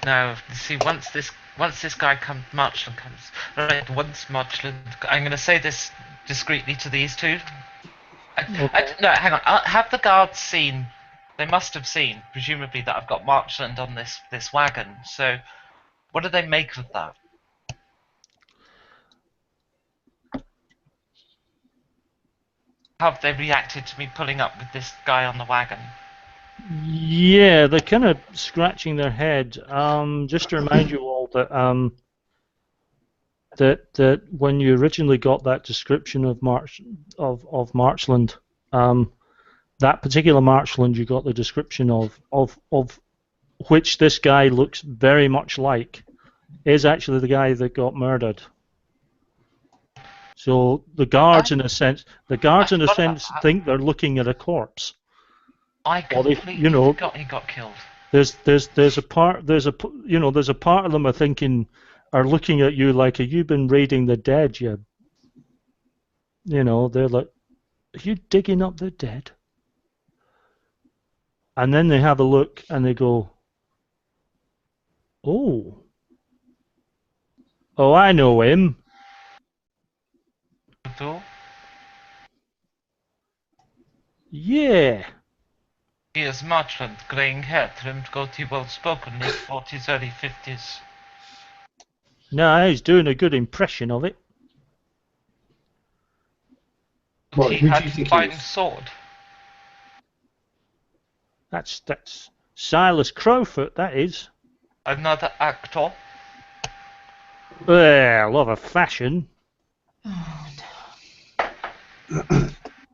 Now, see, once this guy comes, Marchland comes. Right, once Marchland, I'm going to say this discreetly to these two. No, hang on. Have the guards seen? They must have seen, presumably, that I've got Marchland on this wagon. So, what do they make of that? How have they reacted to me pulling up with this guy on the wagon? Yeah, they're kind of scratching their head. Just to remind you all that that when you originally got that description of Marchland, that particular Marchland you got the description of which this guy looks very much like, is actually the guy that got murdered. So the guards, in a sense, think they're looking at a corpse. I completely forgot he got killed. There's a part of them are looking at you like, have you been raiding the dead? They're like, are you digging up the dead? And then they have a look and they go, oh, Oh, I know him. You do? Yeah. He is Marchland, greying hair, trimmed goatee, well spoken, late 40s, early 50s. No, he's doing a good impression of it. But Right, he who do had you think he fine is? sword. That's Silas Crowfoot, that is. Another actor. Well, love of fashion. Oh,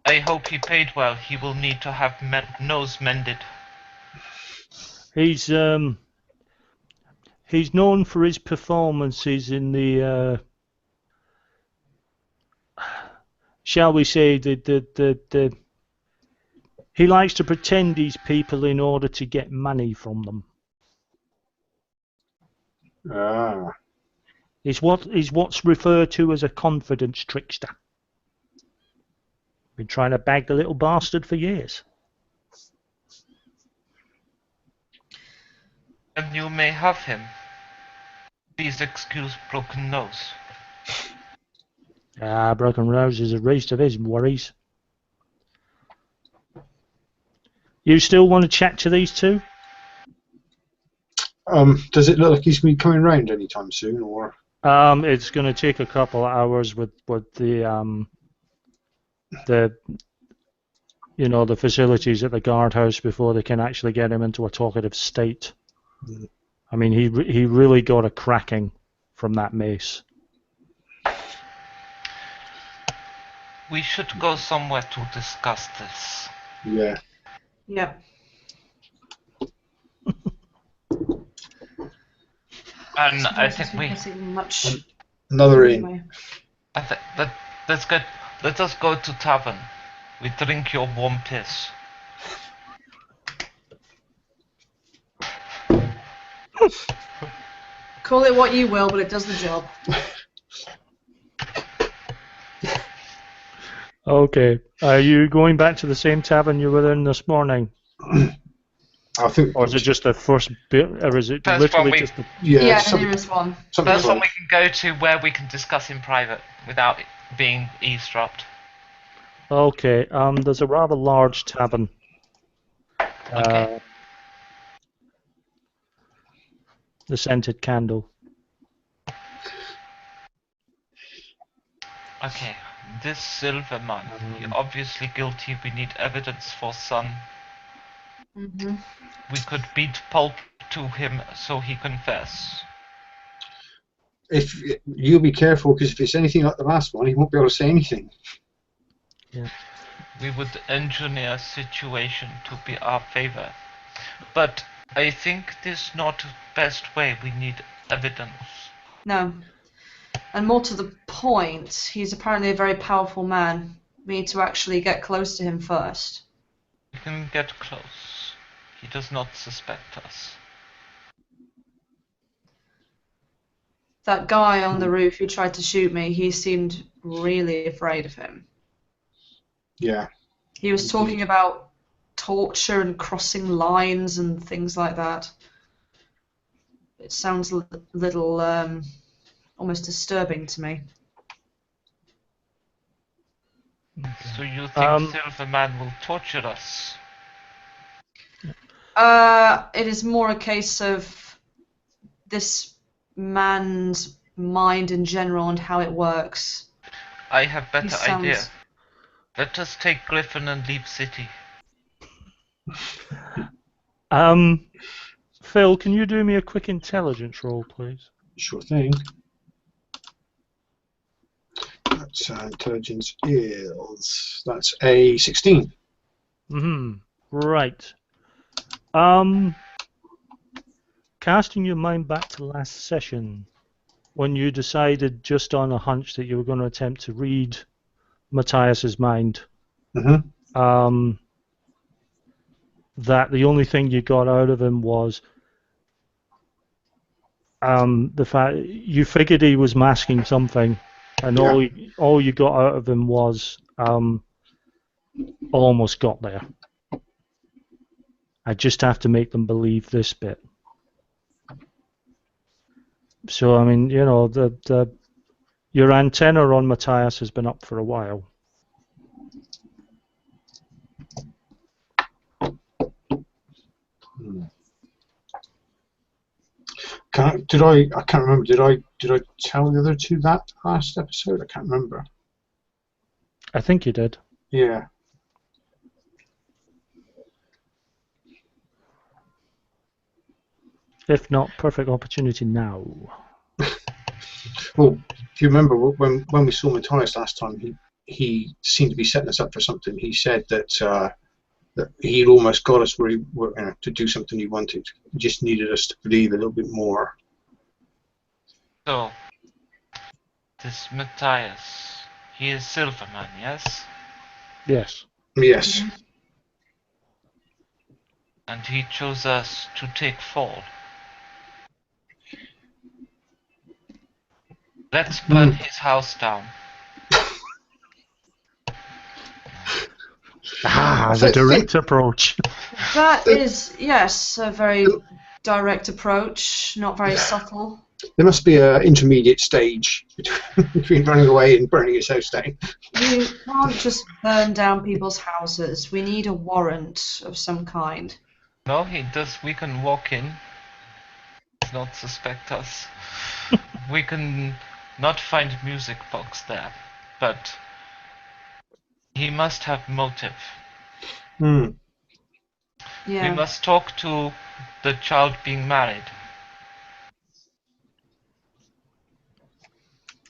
I hope he paid well. He will need to have nose mended. He's known for his performances in the shall we say the he likes to pretend he's people in order to get money from them. Ah, He's what's referred to as a confidence trickster. Been trying to bag the little bastard for years. And you may have him. Please excuse broken nose. Broken Rose is a race of his worries. You still want to chat to these two? does it look like he's going to be coming round anytime soon, or? It's going to take a couple of hours with the the facilities at the guardhouse before they can actually get him into a talkative state. Mm. I mean, he really got a cracking from that mace. We should go somewhere to discuss this. Yeah. yep. And I Suppose think it's getting much. Another inn. Anyway. I think let's go. Let us go to tavern. We drink your warm piss. Call it what you will, but it does the job. Okay. Are you going back to the same tavern you were in this morning? I think. Or is it just the first bit, or is it First literally one we- just the... Yeah, the some- nearest one. something First one like- we can go to where we can discuss in private without it being eavesdropped. Okay, there's a rather large tavern. Okay. The Scented Candle. Okay. This silver man, he obviously guilty. We need evidence for son. Mm-hmm. We could beat pulp to him so he confess. If you'll be careful, because if it's anything like the last one, he won't be able to say anything. We would engineer a situation to be our favor. But I think this not the best way. We need evidence. No. And more to the point, he's apparently a very powerful man. We need to actually get close to him first. We can get close. He does not suspect us. That guy on the roof who tried to shoot me, he seemed really afraid of him. Yeah. He was talking about torture and crossing lines and things like that. It sounds a little almost disturbing to me. So you think Silverman will torture us? It is more a case of this man's mind in general and how it works. I have He better sounds- idea. Let us take Griffin and leave city. Phil, can you do me a quick intelligence roll, please? Sure thing. That's intelligence is. That's a 16. Right. Casting your mind back to last session, when you decided just on a hunch that you were going to attempt to read Matthias's mind, Mm-hmm. that the only thing you got out of him was the fact you figured he was masking something, and Yeah. all you got out of him was almost got there. I just have to make them believe this bit. So I mean, you know, your antenna on Matthias has been up for a while. I can't remember. Did I tell the other two that last episode? I can't remember. I think you did. Yeah. If not, perfect opportunity now. Well, if you remember when we saw Matthias last time, he seemed to be setting us up for something. He said that that he'd almost got us where to do something he wanted. He just needed us to believe a little bit more. So, this Matthias, he is Silverman, yes? Yes. Yes. And he chose us to take fall. Let's burn his house down. The direct approach. That is, yes, a very direct approach, not very subtle. There must be an intermediate stage between running away and burning his house down. You can't just burn down people's houses. We need a warrant of some kind. No, he does. We can walk in. Does not suspect us. We can not find music box there, but he must have motive. Hmm. Yeah. We must talk to the child being married.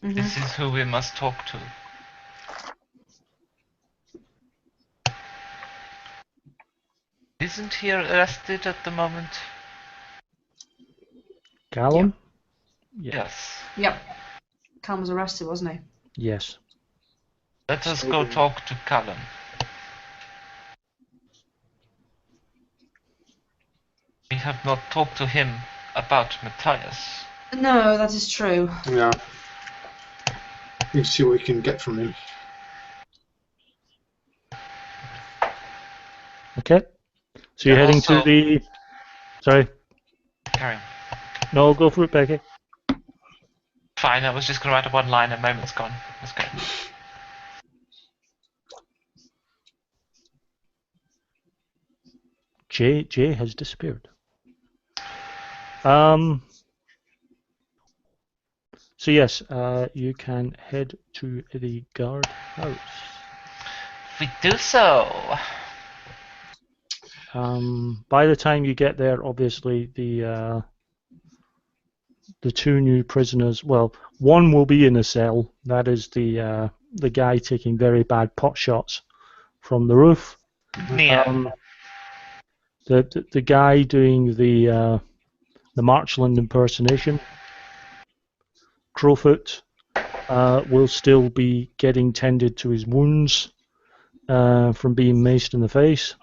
This is who we must talk to. Isn't he arrested at the moment? Callum? Yes. Yep. Callum was arrested, wasn't he? Yes. Let us go talk to Callum. We have not talked to him about Matthias. No, that is true. Yeah. We see what we can get from him. Okay. So you're heading to the... Sorry. Carry on. No, go for it, Becky. Fine, I was just going to write a one-line, a moment's gone. Let's go. Jay has disappeared. So yes, you can head to the guard house. We do so. By the time you get there, obviously the two new prisoners. Well, one will be in a cell. That is the guy taking very bad pot shots from the roof. Neo. The guy doing the Marchland impersonation, Crowfoot, will still be getting tended to his wounds from being maced in the face.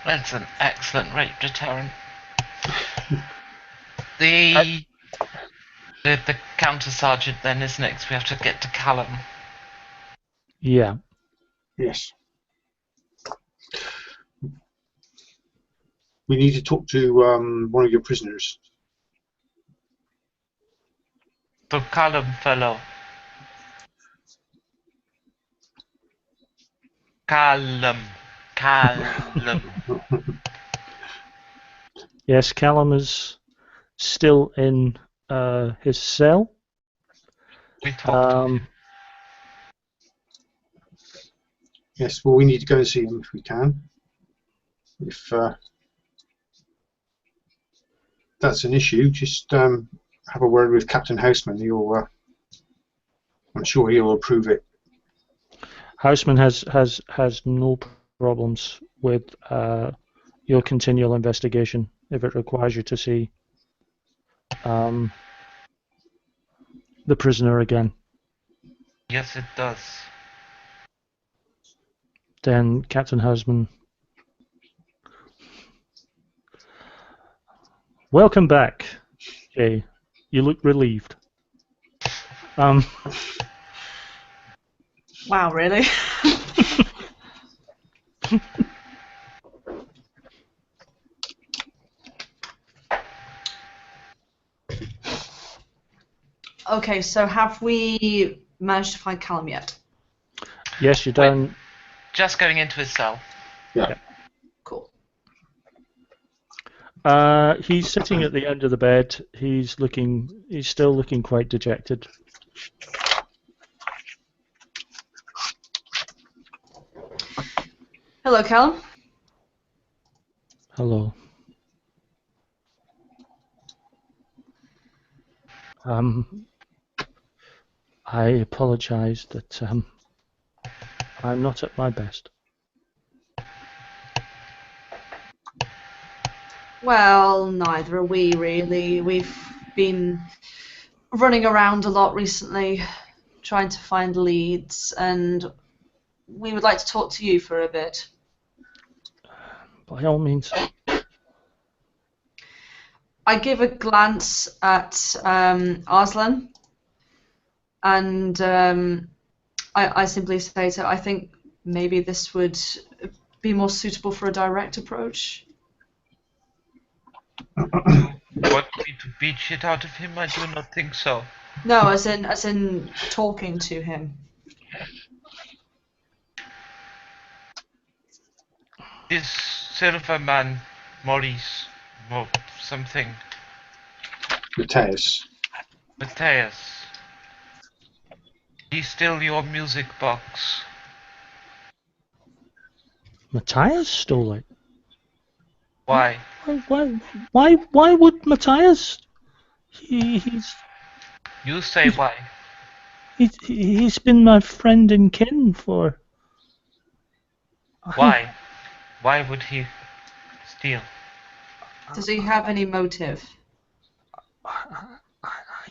That's an excellent rape deterrent. The counter sergeant then is next. We have to get to Callum. Yeah. Yes. We need to talk to one of your prisoners. The Callum fellow. Callum. Yes, Callum is still in his cell. We talked to him. Yes, well, we need to go and see him if we can. If that's an issue, just have a word with Captain Houseman. I'm sure he'll approve it. Houseman has no problems with your continual investigation if it requires you to see the prisoner again. Yes, it does. Then Captain Houseman. Welcome back, Jay. You look relieved. Wow, really? Okay, so have we managed to find Callum yet? Yes, you're down. Just going into his cell. Yeah. Cool. He's sitting at the end of the bed. He's still looking quite dejected. Hello, Callum. Hello. I apologise that I'm not at my best. Well, neither are we really. We've been running around a lot recently, trying to find leads, and we would like to talk to you for a bit. By all means. I give a glance at Arslan, and I simply say to her, I think maybe this would be more suitable for a direct approach. Want me to beat shit out of him? I do not think so. No, as in talking to him. This silver man, Maurice, or something, Matthias. Matthias. He's still your music box. Matthias stole it. Why? Why would Matthias? He's You say why. he's been my friend and kin for. Why? Why would he steal? Does he have any motive? I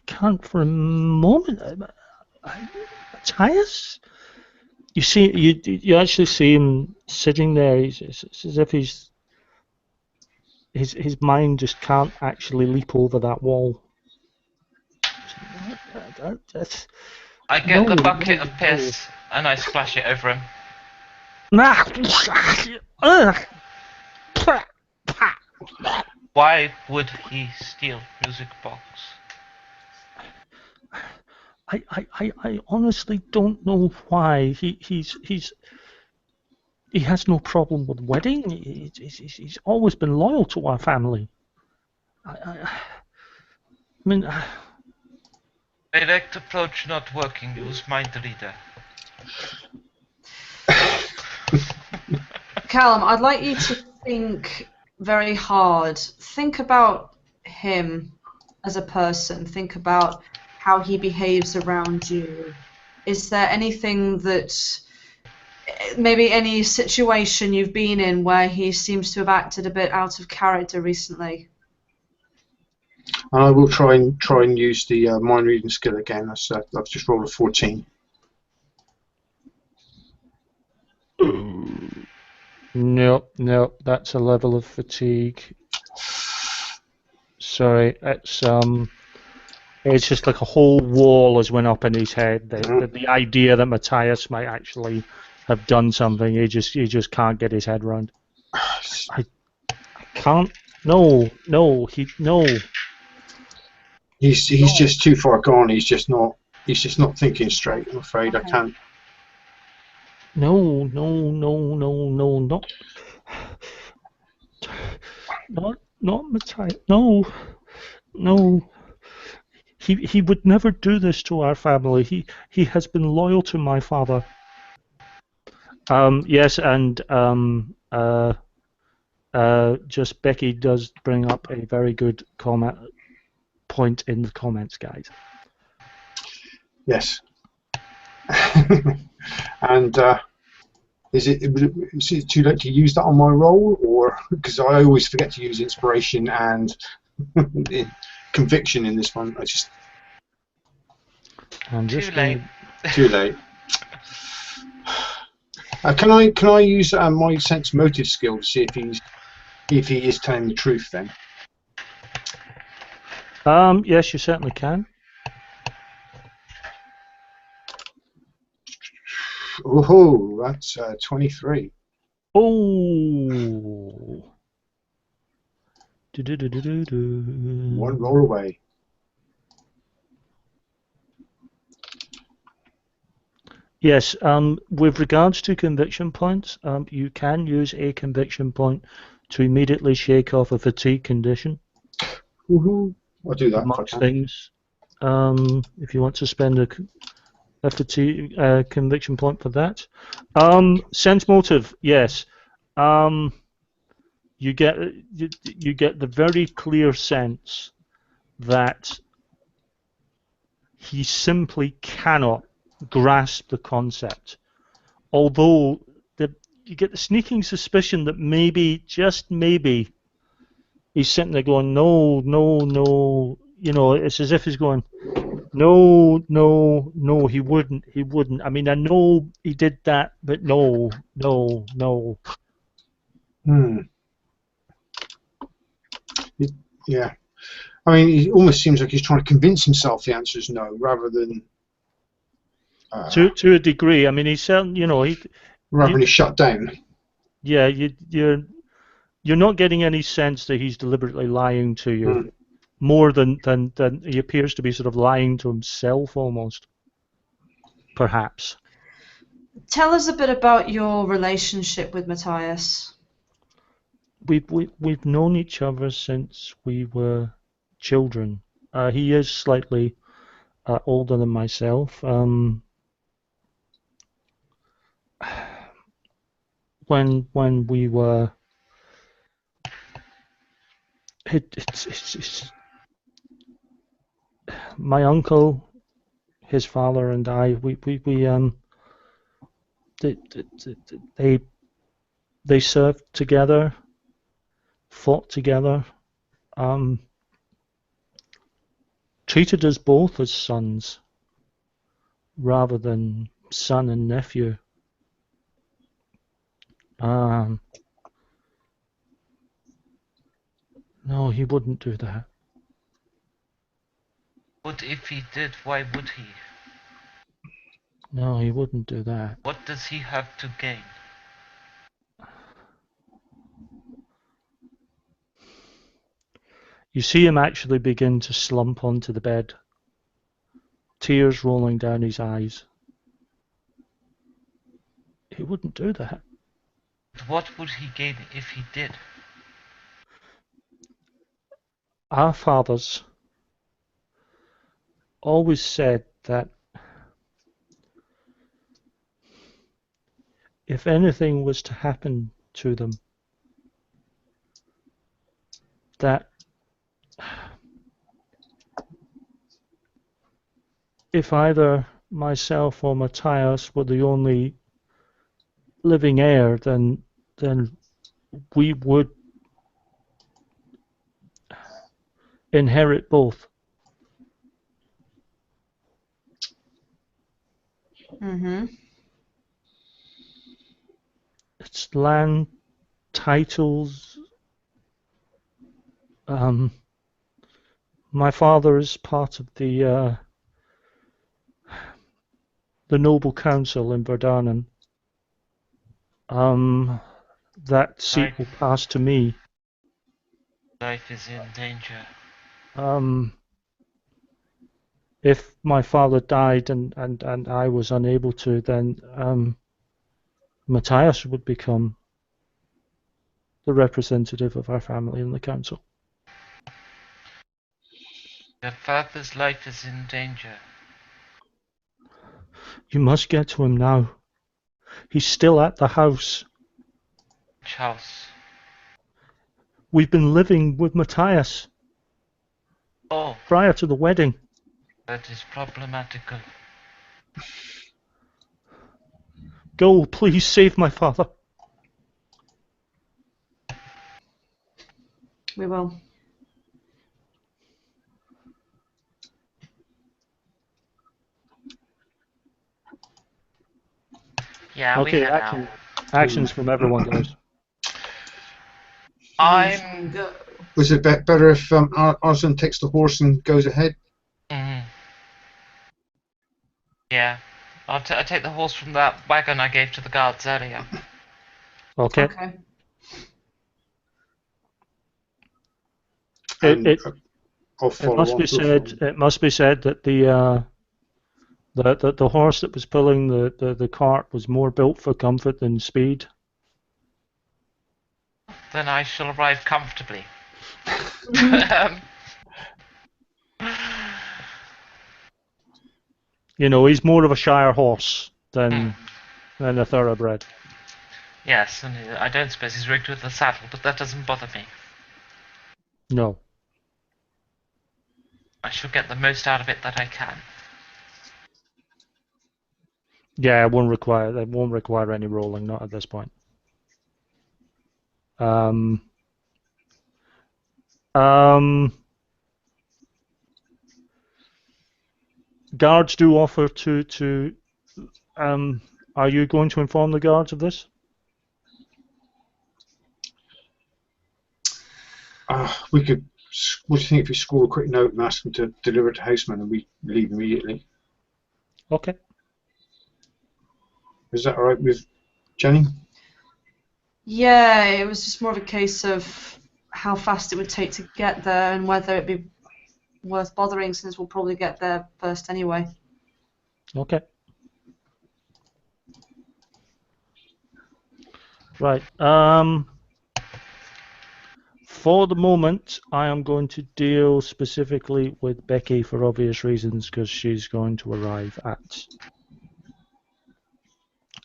can't for a moment. Matthias? You see, you actually see him sitting there. It's as if his mind just can't actually leap over that wall. I get the bucket of piss and I splash it over him. Why would he steal music box? I honestly don't know why. He has no problem with wedding. He's always been loyal to our family. I mean, Direct approach not working. Use mind reader. Callum, I'd like you to think very hard. Think about him as a person. Think about how he behaves around you. Is there anything that, maybe any situation you've been in where he seems to have acted a bit out of character recently? And I will try and use the mind reading skill again. I've just rolled a 14. no, that's a level of fatigue. Sorry, it's just like a whole wall has went up in his head. The idea that Matthias might actually have done something, he just can't get his head around. I can't. No. He's just too far gone. He's just not thinking straight. I'm afraid I can't. No, not Matthias. No. He would never do this to our family. He has been loyal to my father. Yes, and just Becky does bring up a very good point in the comments, guys. Yes. And is it too late to use that on my roll, or because I always forget to use inspiration and conviction in this one? Too late. Too late. Can I use my sense motive skill to see if he is telling the truth then? Yes, you certainly can. Oh, that's 23. Oh. One roll away. Yes, with regards to conviction points, you can use a conviction point to immediately shake off a fatigue condition, Woohoo! I'll do that if I amongst can. things. If you want to spend a fatigue conviction point for that. Sense motive, yes. You get you get the very clear sense that he simply cannot grasp the concept. Although you get the sneaking suspicion that maybe, just maybe, he's sitting there going, no, no, no. You know, it's as if he's going, no, no, no, he wouldn't, he wouldn't. I mean, I know he did that, but no, no, no. Yeah. I mean, it almost seems like he's trying to convince himself the answer is no, rather than To a degree. I mean, he's certain, you know, rather than he's shut down. yeah, you're not getting any sense that he's deliberately lying to you, more than he appears to be sort of lying to himself almost, perhaps. Tell us a bit about your relationship with Matthias. We've known each other since we were children. He is slightly older than myself. When we were, it's my uncle, his father, and I. They served together, fought together, treated us both as sons rather than son and nephew. No, he wouldn't do that. But if he did, why would he? No, he wouldn't do that. What does he have to gain? You see him actually begin to slump onto the bed, tears rolling down his eyes. He wouldn't do that. What would he gain if he did? Our fathers always said that if anything was to happen to them, that if either myself or Matthias were the only living heir, then we would inherit both. Mm-hmm. It's land, titles. My father is part of the noble council in Verdanen. That seat will pass to me. Life is in danger. If my father died and I was unable to, then Matthias would become the representative of our family in the council. Your father's life is in danger. You must get to him now. He's still at the house. Which house? We've been living with Matthias. Oh. Prior to the wedding. That is problematical. Go, please save my father. We will. Yeah, okay, we head out. Actions from everyone, guys. Was it better if Arslan takes the horse and goes ahead? Yeah. I'll take the horse from that wagon I gave to the guards earlier. Okay. And It I'll follow must be said. It must be said that the The horse that was pulling the cart was more built for comfort than speed. Then I shall arrive comfortably. um, He's more of a Shire horse than a thoroughbred. yes, and I don't suppose he's rigged with a saddle, but that doesn't bother me. No. I shall get the most out of it that I can. Yeah, it won't require any rolling, not at this point. Um, guards do offer to are you going to inform the guards of this? We could. What do you think if we score a quick note and ask them to deliver it to Houseman and we leave immediately? Okay. Is that all right with Jenny? Yeah, it was just more of a case of how fast it would take to get there and whether it'd be worth bothering since we'll probably get there first anyway. Okay. Right. For the moment, I am going to deal specifically with Becky for obvious reasons because she's going to arrive at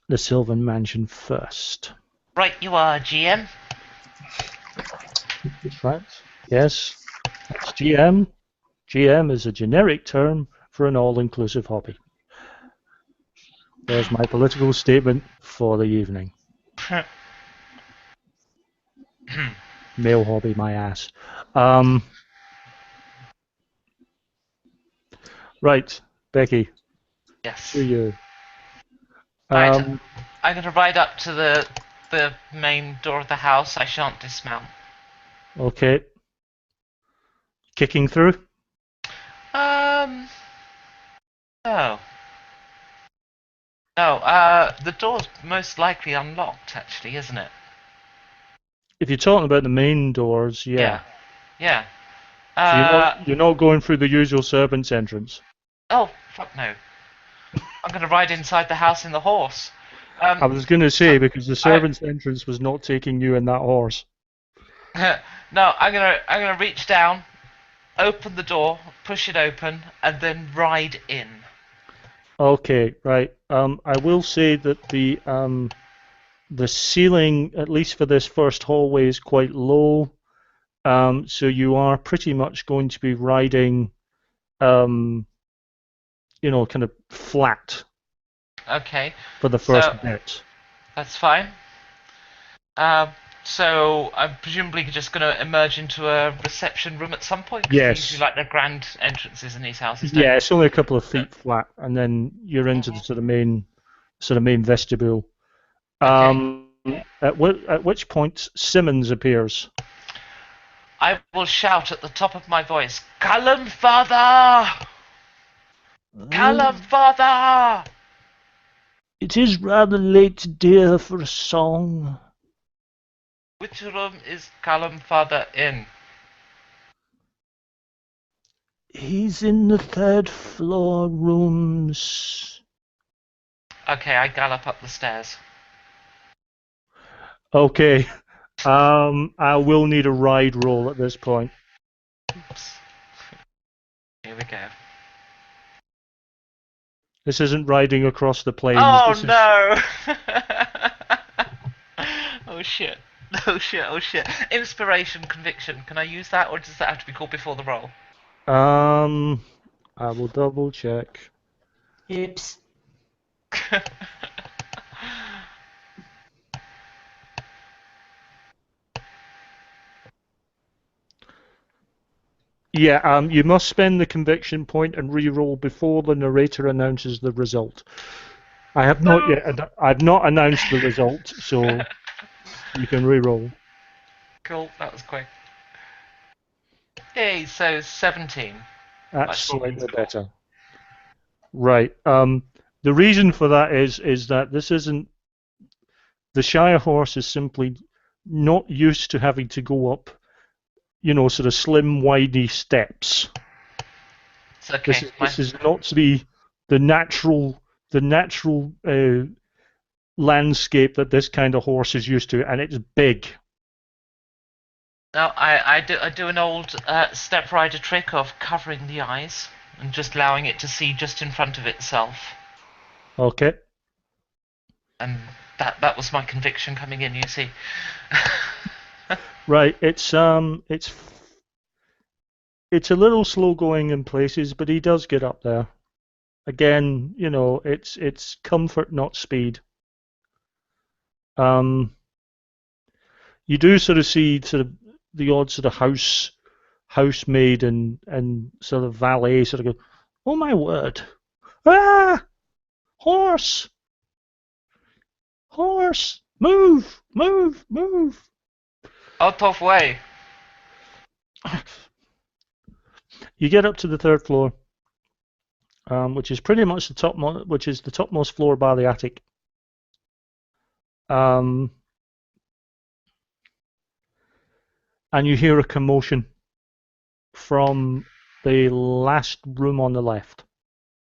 the Sylvan Mansion first. Right, you are, GM. Right? Yes. That's GM. GM is a generic term for an all-inclusive hobby. There's my political statement for the evening. Male hobby, my ass. Right, Becky. Yes. To you. Right, I'm going to ride up to the main door of the house. I shan't dismount. Okay. Kicking through? No. No, the door's most likely unlocked, actually, isn't it? If you're talking about the main doors, yeah. Yeah. So you're not going through the usual servants' entrance. Oh, fuck no. I'm going to ride inside the house in the horse. I was going to say, because the servants' entrance was not taking you in that horse. No, I'm gonna reach down, open the door, push it open, and then ride in. Okay, right. I will say that the ceiling, at least for this first hallway, is quite low. So you are pretty much going to be riding, kind of flat. Okay. For the first bit. That's fine. So I'm presumably just going to emerge into a reception room at some point. Yes. Usually like the grand entrances in these houses. Yeah, it's only a couple of feet flat, and then you're into the sort of main vestibule. Okay. At which point Simmons appears. I will shout at the top of my voice, "Callum, father! Callum, father!" It is rather late, dear, for a song. Which room is Callum, father, in? He's in the third floor rooms. Okay, I gallop up the stairs. Okay. I will need a ride roll at this point. Oops. Here we go. This isn't riding across the plains. Oh no! Oh shit. Oh shit, oh shit. Inspiration, conviction. Can I use that, or does that have to be called before the roll? I will double check. Oops. Yeah, you must spend the conviction point and re-roll before the narrator announces the result. I have not yet. I've not announced the result, so you can re-roll. Cool, that was quick. Hey, so 17. That's slightly better. Right. The reason for that is that this isn't. The Shire horse is simply not used to having to go up, sort of slim, windy steps. It's okay. This is not to be the natural landscape that this kind of horse is used to, and it's big. Now I do an old step rider trick of covering the eyes and just allowing it to see just in front of itself. Okay. And that was my conviction coming in, you see. Right. It's a little slow going in places, but he does get up there. Again, you know, it's comfort, not speed. You do sort of see sort of the odd sort of housemaid and sort of valet sort of go, oh my word, ah, horse, move, move, move. Out of way. You get up to the third floor, which is pretty much the topmost floor by the attic. And you hear a commotion from the last room on the left.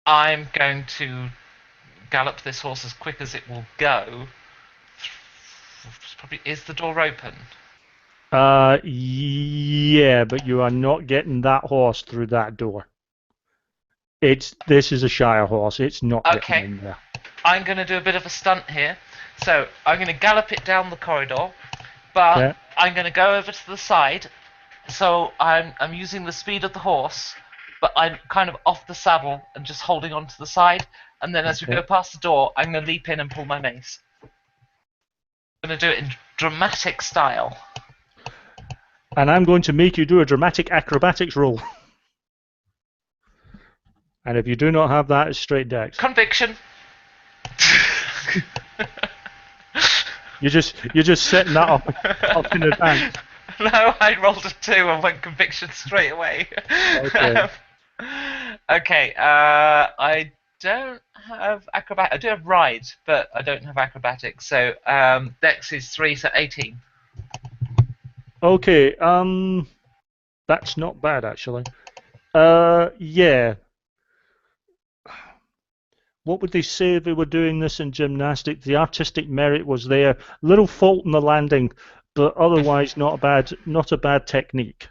I'm going to gallop this horse as quick as it will go. Probably is the door open? Yeah, but you are not getting that horse through that door. This is a Shire horse. It's not getting in there. I'm going to do a bit of a stunt here. So I'm going to gallop it down the corridor, but Okay. I'm going to go over to the side. So I'm using the speed of the horse, but I'm kind of off the saddle and just holding on to the side. And then as we go past the door, I'm going to leap in and pull my mace. I'm going to do it in dramatic style. And I'm going to make you do a dramatic acrobatics roll. And if you do not have that, it's straight dex. Conviction. You're just setting that up in advance. No, I rolled a 2 and went conviction straight away. Okay. Okay. I don't have acrobat. I do have ride, but I don't have acrobatics. So dex is 3, so 18. Okay. That's not bad actually. Yeah. What would they say if they were doing this in gymnastics? The artistic merit was there. Little fault in the landing, but otherwise not a bad technique.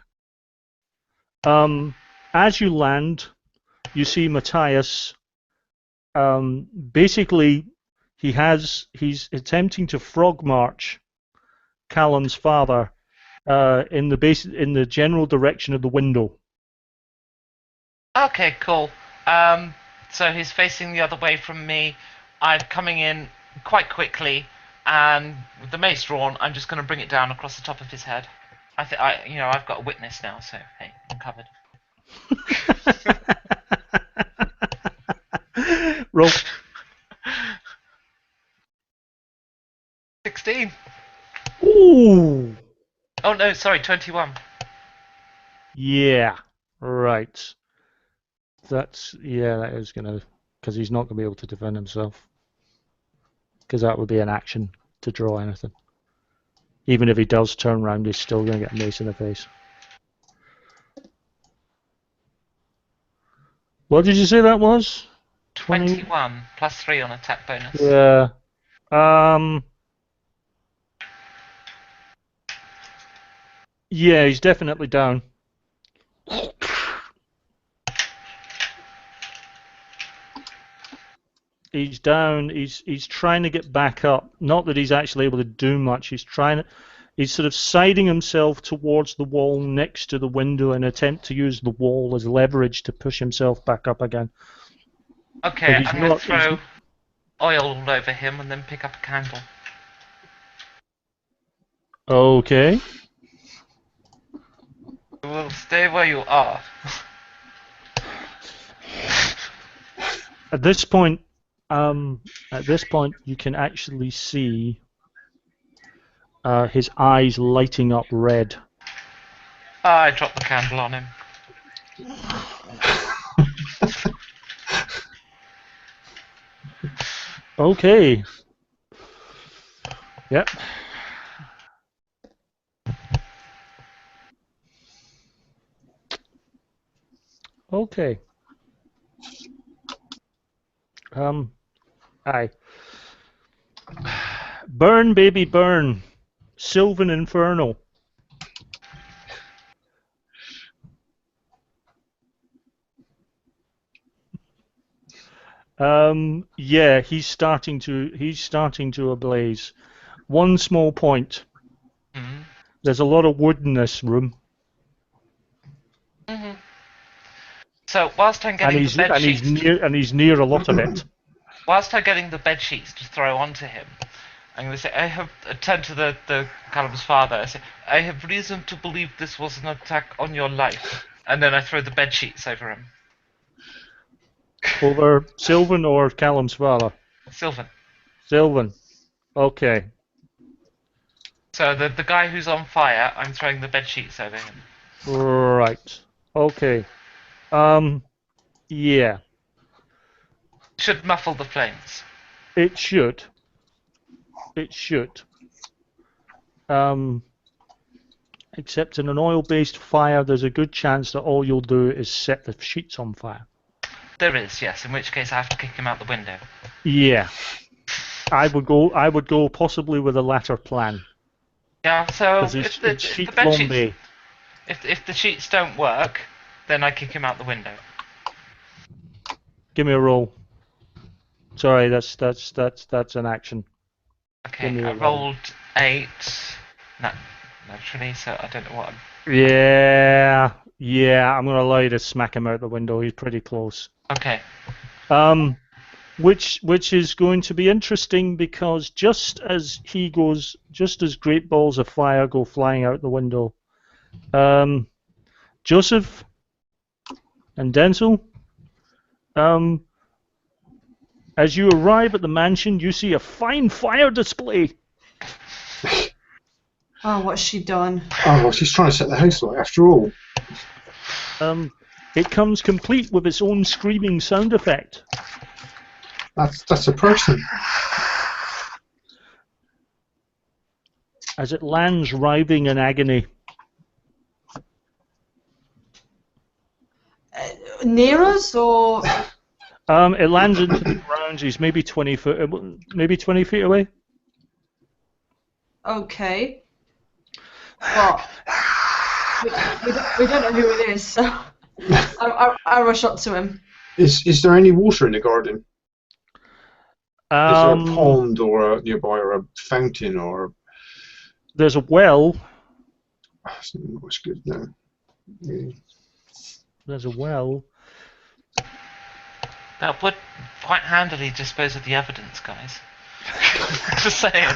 As you land, you see Matthias. Basically, he's attempting to frog march Callum's father in the general direction of the window. Okay, cool. So he's facing the other way from me. I'm coming in quite quickly, and with the mace drawn, I'm just going to bring it down across the top of his head. I've got a witness now, so hey, I'm covered. Roll. 16. Ooh. Oh no, sorry, 21. Yeah. Right. That is gonna, because he's not gonna be able to defend himself. Because that would be an action to draw anything. Even if he does turn around, he's still gonna get a mace in the face. What did you say that was? 21 plus 3 on attack bonus. Yeah. Yeah, he's definitely down. He's down. He's trying to get back up. Not that he's actually able to do much. He's sort of siding himself towards the wall next to the window in an attempt to use the wall as leverage to push himself back up again. Okay, I'm going to throw oil all over him and then pick up a candle. Okay. Well, stay where you are. At this point, you can actually see his eyes lighting up red. I dropped the candle on him. Okay. Yep. Okay. Aye. Burn, baby, burn. Sylvan Inferno. Yeah, he's starting to ablaze. One small point. Mm-hmm. There's a lot of wood in this room. Mm-hmm. So whilst I'm And getting the he's bed sheets, near a lot of it. whilst I'm getting the bed sheets to throw onto him, I'm going to say I turn to the Callum's father. I say I have reason to believe this was an attack on your life, and then I throw the bed sheets over him. Over Sylvan or Callum's father? Sylvan. Sylvan. Okay. So the guy who's on fire, I'm throwing the bed sheets over him. Right. Okay. Yeah. Should muffle the flames. It should. It should. Except in an oil-based fire, there's a good chance that all you'll do is set the sheets on fire. There is, yes. In which case, I have to kick him out the window. Yeah. I would go possibly with the latter plan. Yeah. So Because if the sheet bed flambe. sheets, if the sheets don't work, then I kick him out the window. Give me a roll. Sorry, that's an action. Okay. Give me I a roll. rolled 8. Naturally, so I don't know what. Yeah. I'm gonna allow you to smack him out the window. He's pretty close. Okay. Which is going to be interesting because just as great balls of fire go flying out the window, Joseph and Denzel, as you arrive at the mansion, you see a fine fire display. Oh, what's she done? Oh, well, she's trying to set the house light after all. It comes complete with its own screaming sound effect. That's a person. As it lands writhing in agony. Near us, or It lands into the ground. He's maybe 20 feet away. okay? Well, we don't know who it is, so I rush up to him. Is there any water in the garden? Is there a pond or nearby, or a fountain, or? There's a well. That's not much good, no. Yeah. There's a well. That would quite handily dispose of the evidence, guys. Just saying.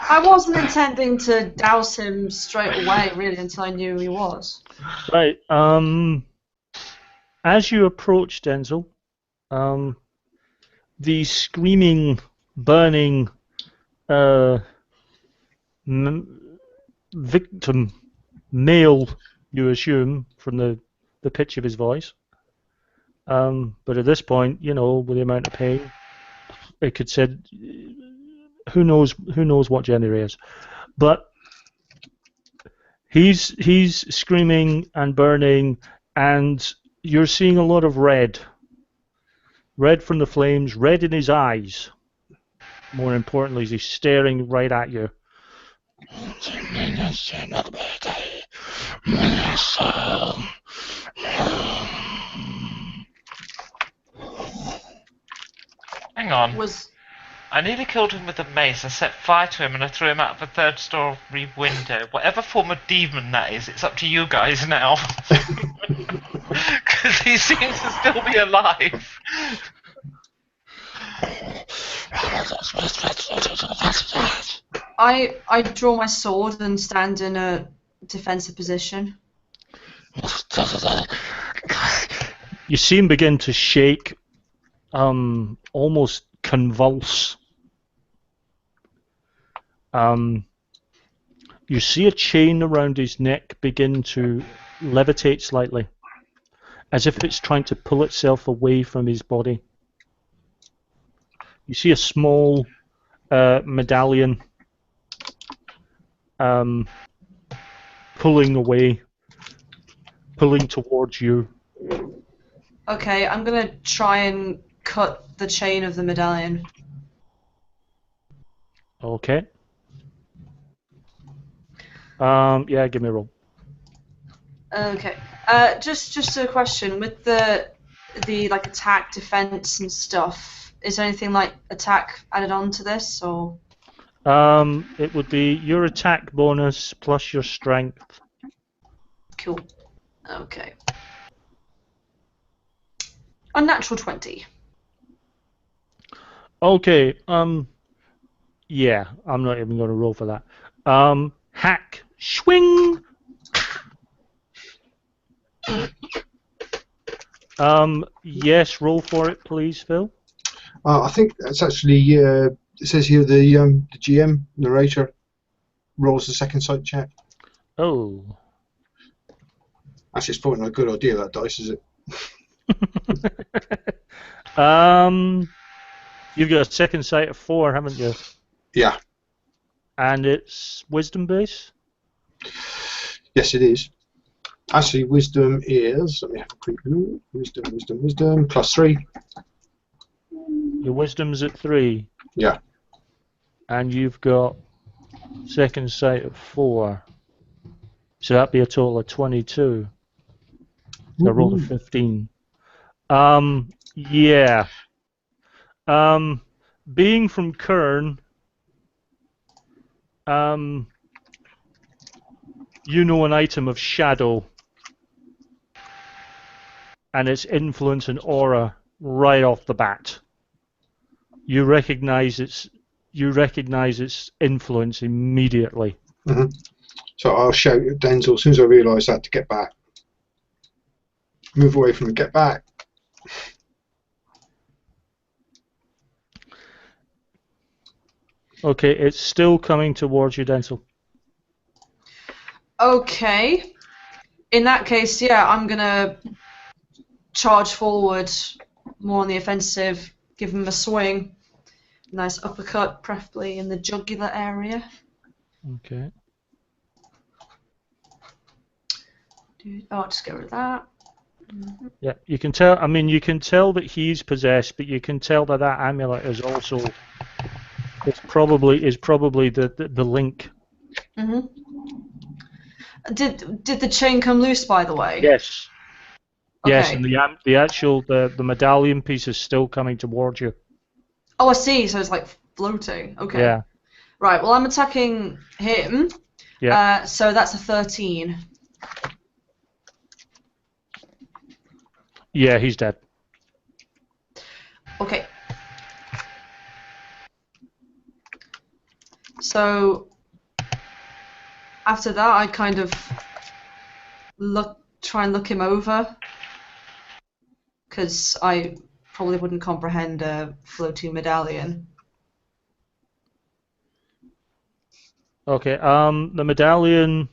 I wasn't intending to douse him straight away, really, until I knew who he was. Right. As you approach Denzel, the screaming, burning victim, male, you assume from the pitch of his voice. But at this point, with the amount of pain, it could said, who knows what gender he is, but he's screaming and burning, and you're seeing a lot of red from the flames, red in his eyes. More importantly, he's staring right at you. Hang on. Was I nearly killed him with a mace. I set fire to him and I threw him out of a third-story window. Whatever form of demon that is, it's up to you guys now. Because he seems to still be alive. I draw my sword and stand in a defensive position. You see him begin to shake, almost convulse. You see a chain around his neck begin to levitate slightly, as if it's trying to pull itself away from his body. You see a small medallion pulling away, pulling towards you. Okay, I'm gonna try and cut the chain of the medallion. Okay. Yeah, give me a roll. Okay. Just a question with the like attack, defense, and stuff. Is there anything like attack added on to this, or? It would be your attack bonus plus your strength. Cool. Okay. Unnatural 20. Okay. Yeah, I'm not even going to roll for that. Hack, swing. Yes, roll for it, please, Phil. I think that's actually. It says here the GM narrator rolls the second sight check. Oh. Actually, it's probably not a good idea, that dice, is it? You've got a second sight of 4, haven't you? Yeah. And it's wisdom base? Yes, it is. Actually, wisdom is. Let me have a quick look. Wisdom. +3. Your wisdom's at 3. Yeah. And you've got second sight of 4. So that'd be a total of 22. So I rolled a 15. Yeah. Being from Kern, you know an item of shadow and its influence and aura right off the bat. You recognize its influence immediately. Mm-hmm. So I'll shout at Denzel as soon as I realise that to get back. Move away from it, get back. Okay, it's still coming towards you, Denzel. Okay. In that case, yeah, I'm gonna charge forward, more on the offensive, give him a swing. Nice uppercut, preferably in the jugular area. Okay. I'll just get rid of that. Yeah, you can tell. I mean, you can tell that he's possessed, but you can tell that that amulet is also. It's probably the link. Mhm. Did the chain come loose, by the way? Yes. Okay. Yes, and the medallion piece is still coming towards you. Oh, I see. So it's like floating. Okay. Yeah. Right. Well, I'm attacking him. Yeah. So that's a 13. Yeah, he's dead. Okay. So after that, I kind of try and look him over, because I probably wouldn't comprehend a floating medallion. Okay. The medallion,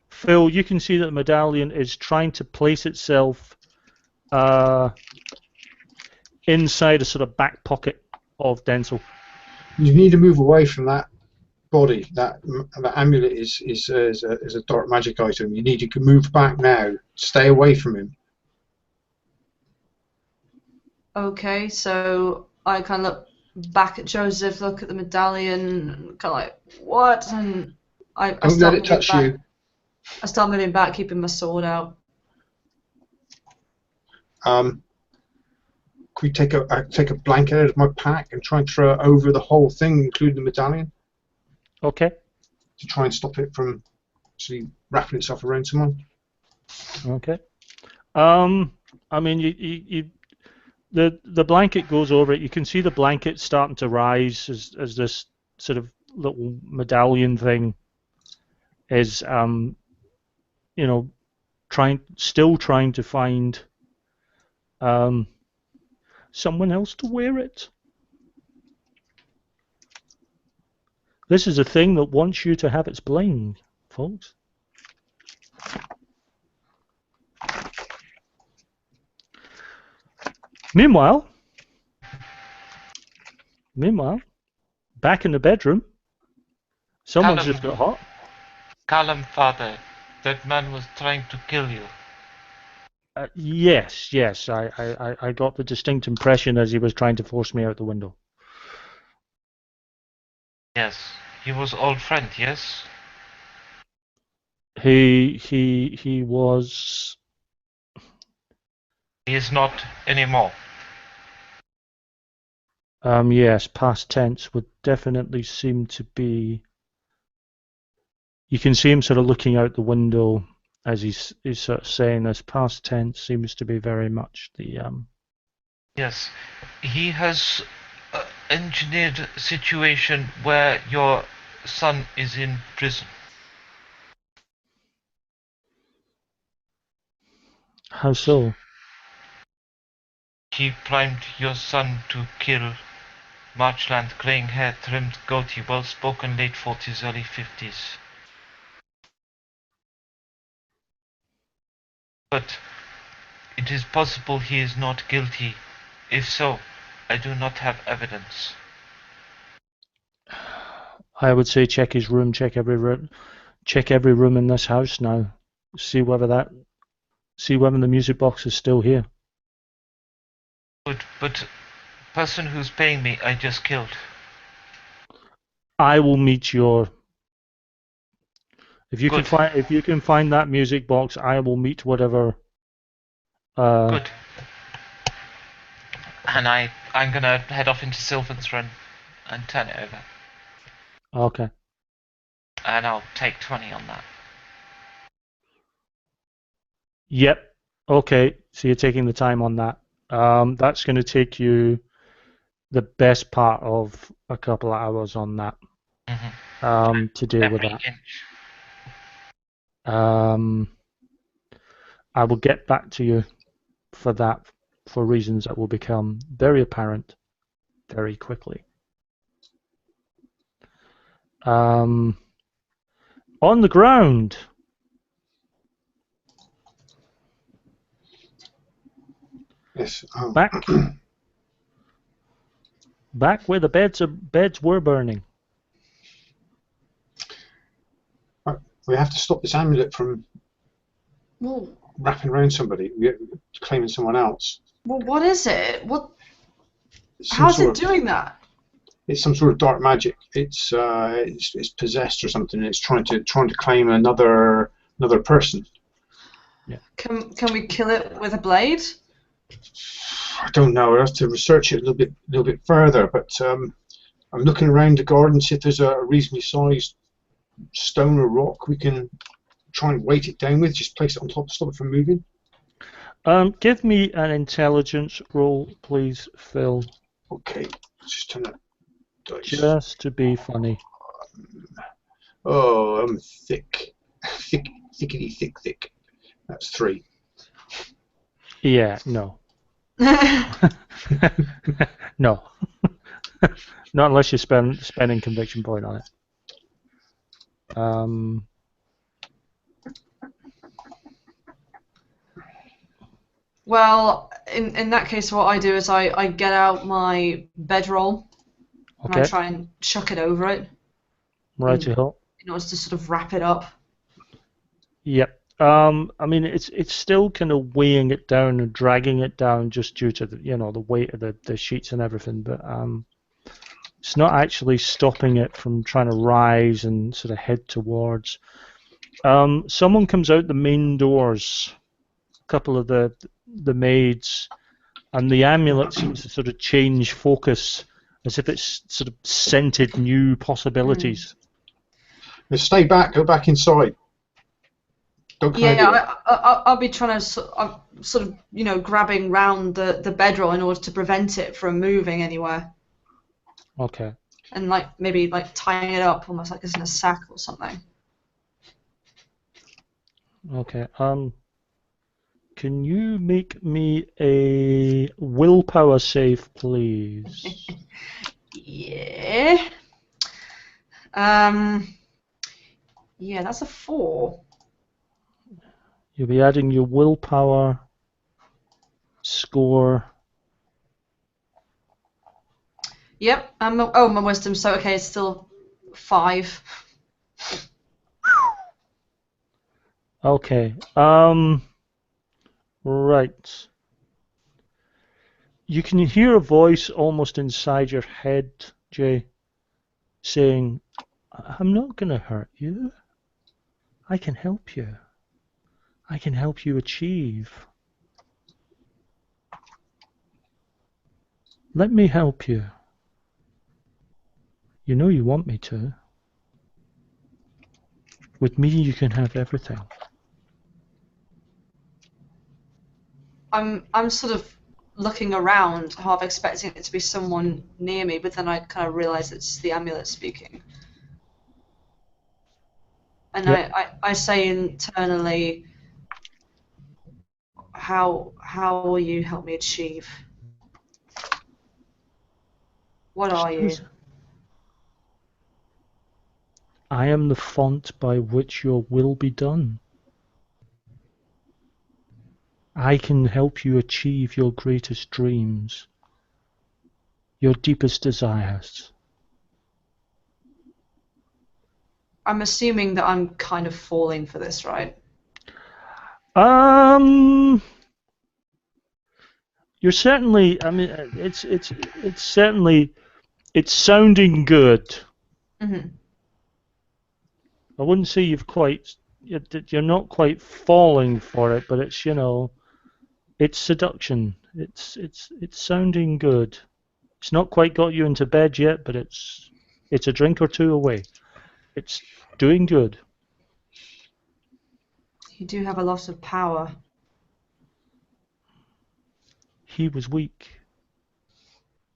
Phil, you can see that the medallion is trying to place itself inside a sort of back pocket of Denzel. You need to move away from that body. That amulet is a dark magic item. You need to move back now. Stay away from him. Okay, so I kind of look back at Joseph, look at the medallion, kind of like, what? And I Don't start let it touch back. you. I start moving back, keeping my sword out. Could we take a blanket out of my pack and try and throw it over the whole thing, including the medallion, Okay. to try and stop it from actually wrapping itself around someone? Okay. I mean, the blanket goes over it. You can see the blanket starting to rise as this sort of little medallion thing is, still trying to find someone else to wear it. This is a thing that wants you to have its bling, folks. Meanwhile, back in the bedroom, someone's Callum. just got hot. Callum, father, that man was trying to kill you. Yes, yes. I got the distinct impression as he was trying to force me out the window. Yes. He was old friend, yes? He was. He is not anymore. Yes, past tense would definitely seem to be. You can see him sort of looking out the window as he's sort of saying this. Past tense seems to be very much the. Yes. He has engineered a situation where your son is in prison. How so? He primed your son to kill Marchland, graying hair, trimmed goatee, well spoken, late 40s, early 50s. But it is possible he is not guilty. If so, I do not have evidence. I would say check his room, check every room in this house now. See whether the music box is still here. But person who's paying me, I just killed. I will meet your. If you Good. can find that music box, I will meet whatever. Good. And I'm gonna head off into Sylvan's Run and turn it over. Okay. And I'll take 20 on that. Yep. Okay. So you're taking the time on that. That's going to take you the best part of a couple of hours on that. To deal with that. I will get back to you for that for reasons that will become very apparent very quickly. On the ground. Yes. Oh. Back where the beds were burning. We have to stop this amulet from wrapping around somebody, claiming someone else. Well, what is it? How's it doing that? It's some sort of dark magic. It's possessed or something. And it's trying to claim another person. Yeah. Can we kill it with a blade? I don't know. I have to research it a little bit further. But I'm looking around the garden, see if there's a reasonably sized stone or rock we can try and weight it down with. Just place it on top to stop it from moving. Give me an intelligence roll, please, Phil. Okay. Let's just turn that dice. Just to be funny. Oh, I'm thick. That's 3. Yeah, no. No. Not unless you're spending conviction point on it. Well, in that case, what I do is I get out my bedroll and I try and chuck it over it. Righty-ho. In order to sort of wrap it up. Yep. I mean, it's still kind of weighing it down and dragging it down just due to the weight of the sheets and everything, but it's not actually stopping it from trying to rise and sort of head towards. Someone comes out the main doors, a couple of the maids, and the amulet seems to sort of change focus as if it's sort of scented new possibilities. Stay back, go back inside. Don't come out. I'll be trying to sort of grabbing round the bedroll in order to prevent it from moving anywhere. Okay. And maybe tying it up almost like it's in a sack or something. Okay. Can you make me a willpower save, please? Yeah. Yeah, that's a 4. You'll be adding your willpower score. Yep. My wisdom. So okay, it's still 5. Okay. Right. You can hear a voice almost inside your head, Jay, saying, I'm not going to hurt you. I can help you. I can help you achieve. Let me help you. You know you want me to. With me, you can have everything. I'm sort of looking around, half expecting it to be someone near me, but then I kind of realise it's the amulet speaking. And Yep. I say internally, how will you help me achieve? What are you? I am the font by which your will be done. I can help you achieve your greatest dreams, your deepest desires. I'm assuming that I'm kind of falling for this, right? You're certainly, I mean, it's certainly, it's sounding good. Mm-hmm. I wouldn't say you're not quite falling for it, but it's, it's seduction. It's sounding good. It's not quite got you into bed yet, but it's a drink or two away. It's doing good. You do have a lot of power. He was weak.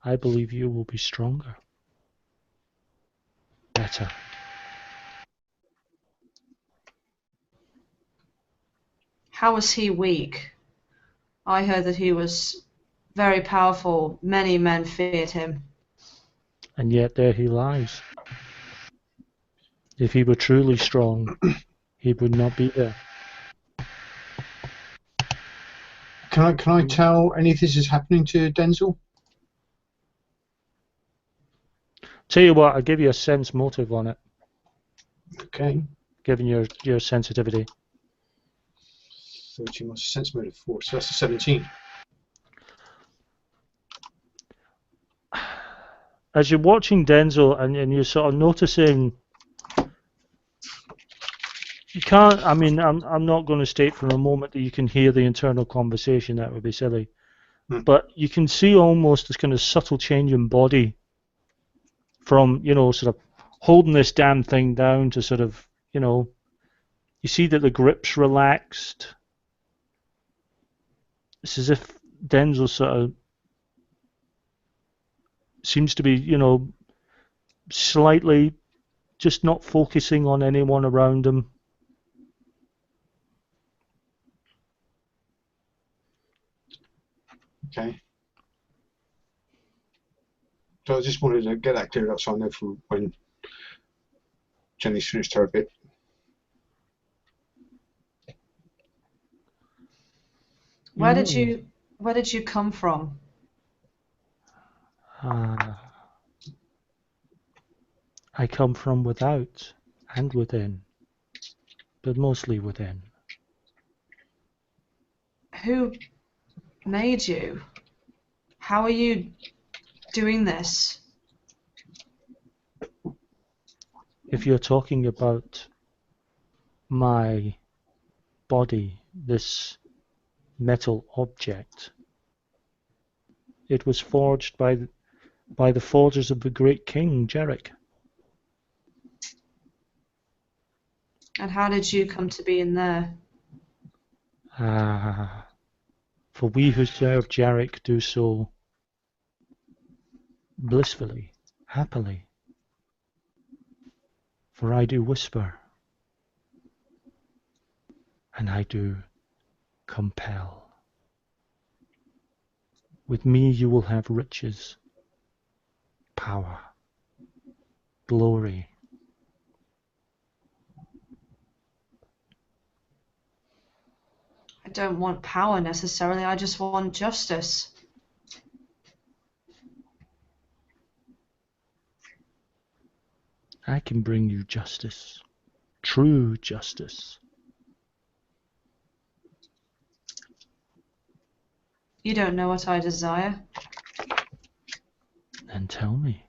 I believe you will be stronger. Better. How was he weak? I heard that he was very powerful. Many men feared him. And yet there he lies. If he were truly strong, he would not be there. Can I tell any of this is happening to Denzel? Tell you what, I'll give you a sense motive on it, Okay. given your sensitivity. 13 was a sense motive 4, so that's a 17. As you're watching Denzel and you're sort of noticing, you can't, I mean, I'm not going to state for a moment that you can hear the internal conversation, that would be silly. But you can see almost this kind of subtle change in body from, sort of holding this damn thing down to sort of, you see that the grip's relaxed. It's as if Denzel sort of seems to be, slightly just not focusing on anyone around him. Okay. So I just wanted to get that cleared up so I know for when Jenny's finished her bit. Where did you come from? I come from without and within, but mostly within. Who made you? How are you doing this? If you're talking about my body, this metal object, it was forged by the forgers of the great king, Jarek. And how did you come to be in there? For we who serve Jarek do so blissfully, happily. For I do whisper, and I do compel. With me you will have riches, power, glory. I don't want power necessarily, I just want justice. I can bring you justice, true justice. You don't know what I desire. Then tell me.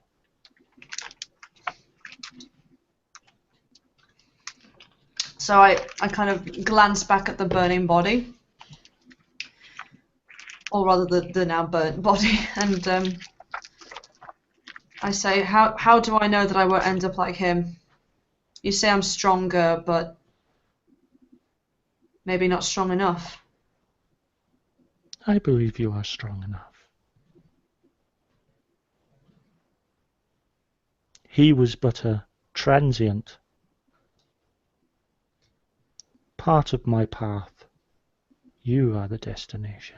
So I kind of glance back at the burning body, or rather the now burnt body, and I say, how do I know that I won't end up like him? You say I'm stronger, but maybe not strong enough. I believe you are strong enough. He was but a transient part of my path. You are the destination.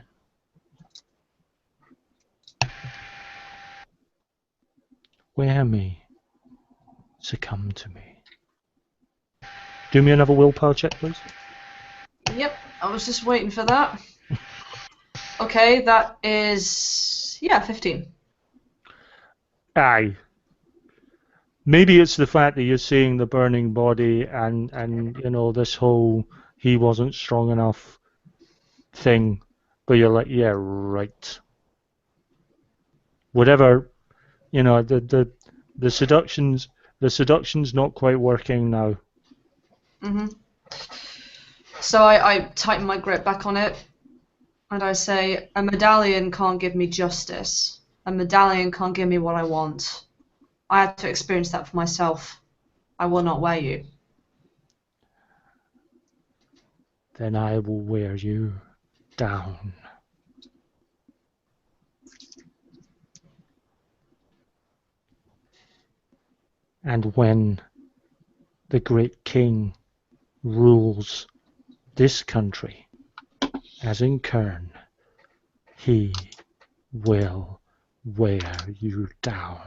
Wear me. Succumb to me. Do me another willpower check, please. Yep, I was just waiting for that. Okay, that is 15. Aye. Maybe it's the fact that you're seeing the burning body and you know, this whole he wasn't strong enough thing, but you're like, yeah, right. Whatever, you know, the seduction's not quite working now. Mhm. So I tighten my grip back on it, and I say, a medallion can't give me justice. A medallion can't give me what I want. I had to experience that for myself. I will not wear you. Then I will wear you down. And when the great king rules this country, as in Kern, he will wear you down.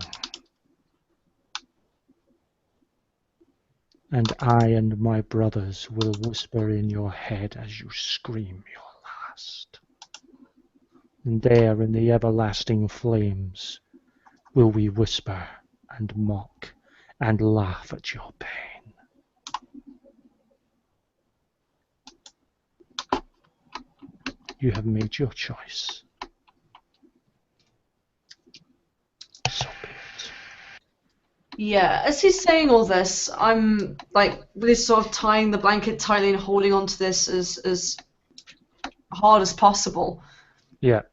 And I and my brothers will whisper in your head as you scream your last. And there in the everlasting flames will we whisper and mock and laugh at your pain. You have made your choice. So be it. Yeah, as he's saying all this, I'm like really sort of tying the blanket tightly and holding onto this as hard as possible. Yeah.